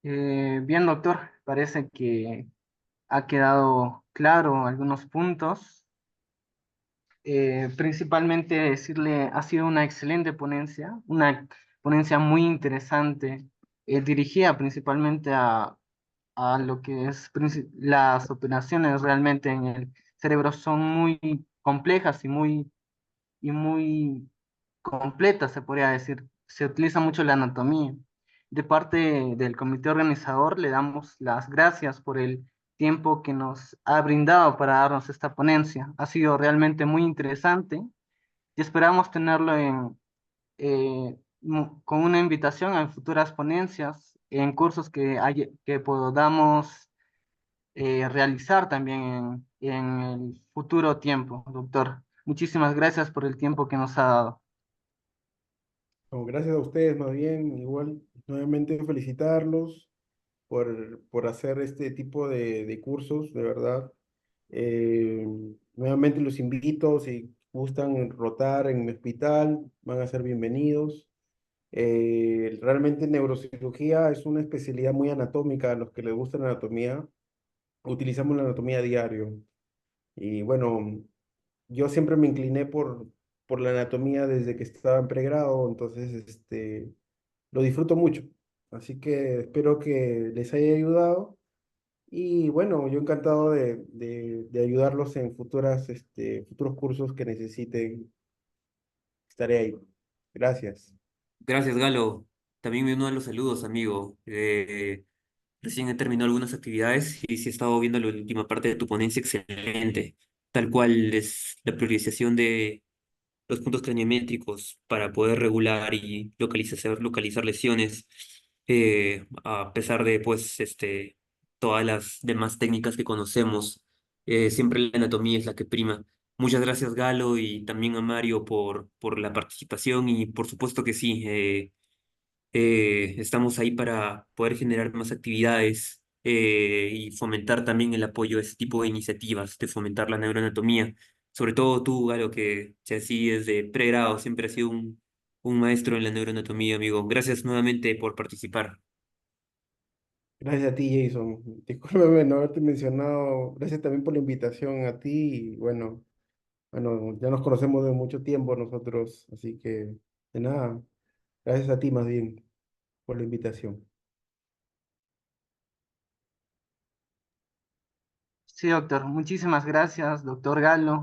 Bien, doctor, parece que ha quedado claro algunos puntos. Principalmente decirle, ha sido una excelente ponencia, una ponencia muy interesante, dirigida principalmente a lo que es las operaciones realmente en el cerebro son muy complejas y muy completas, se podría decir. Se utiliza mucho la anatomía. De parte del comité organizador, le damos las gracias por el tiempo que nos ha brindado para darnos esta ponencia. Ha sido realmente muy interesante y esperamos tenerlo con una invitación a futuras ponencias, en cursos que podamos realizar también en el futuro tiempo, doctor. Muchísimas gracias por el tiempo que nos ha dado. No, gracias a ustedes, más bien, igual, nuevamente felicitarlos por hacer este tipo de cursos, de verdad. Eh, Nuevamente los invito, si gustan rotar en mi hospital, van a ser bienvenidos. Realmente neurocirugía es una especialidad muy anatómica, a los que les gusta la anatomía, utilizamos la anatomía a diario. Y bueno, yo siempre me incliné por la anatomía desde que estaba en pregrado, entonces lo disfruto mucho. Así que espero que les haya ayudado. Y bueno, yo encantado de ayudarlos en futuros cursos que necesiten. Estaré ahí. Gracias. Gracias, Galo. También me uno a los saludos, amigo. Recién he terminado algunas actividades y sí he estado viendo la última parte de tu ponencia, excelente. Tal cual es la priorización de los puntos craneométricos para poder regular y localizar lesiones, a pesar de pues todas las demás técnicas que conocemos, siempre la anatomía es la que prima. Muchas gracias, Galo, y también a Mario por la participación y por supuesto que sí. Estamos ahí para poder generar más actividades, y fomentar también el apoyo a ese tipo de iniciativas, de fomentar la neuroanatomía. Sobre todo tú, Galo, que así desde pregrado siempre has sido un maestro en la neuroanatomía, amigo. Gracias nuevamente por participar. Gracias a ti, Jason. Discúlpame no haberte mencionado. Gracias también por la invitación a ti. Y bueno, ya nos conocemos de mucho tiempo nosotros, así que de nada. Gracias a ti más bien por la invitación. Sí, doctor. Muchísimas gracias, doctor Galo.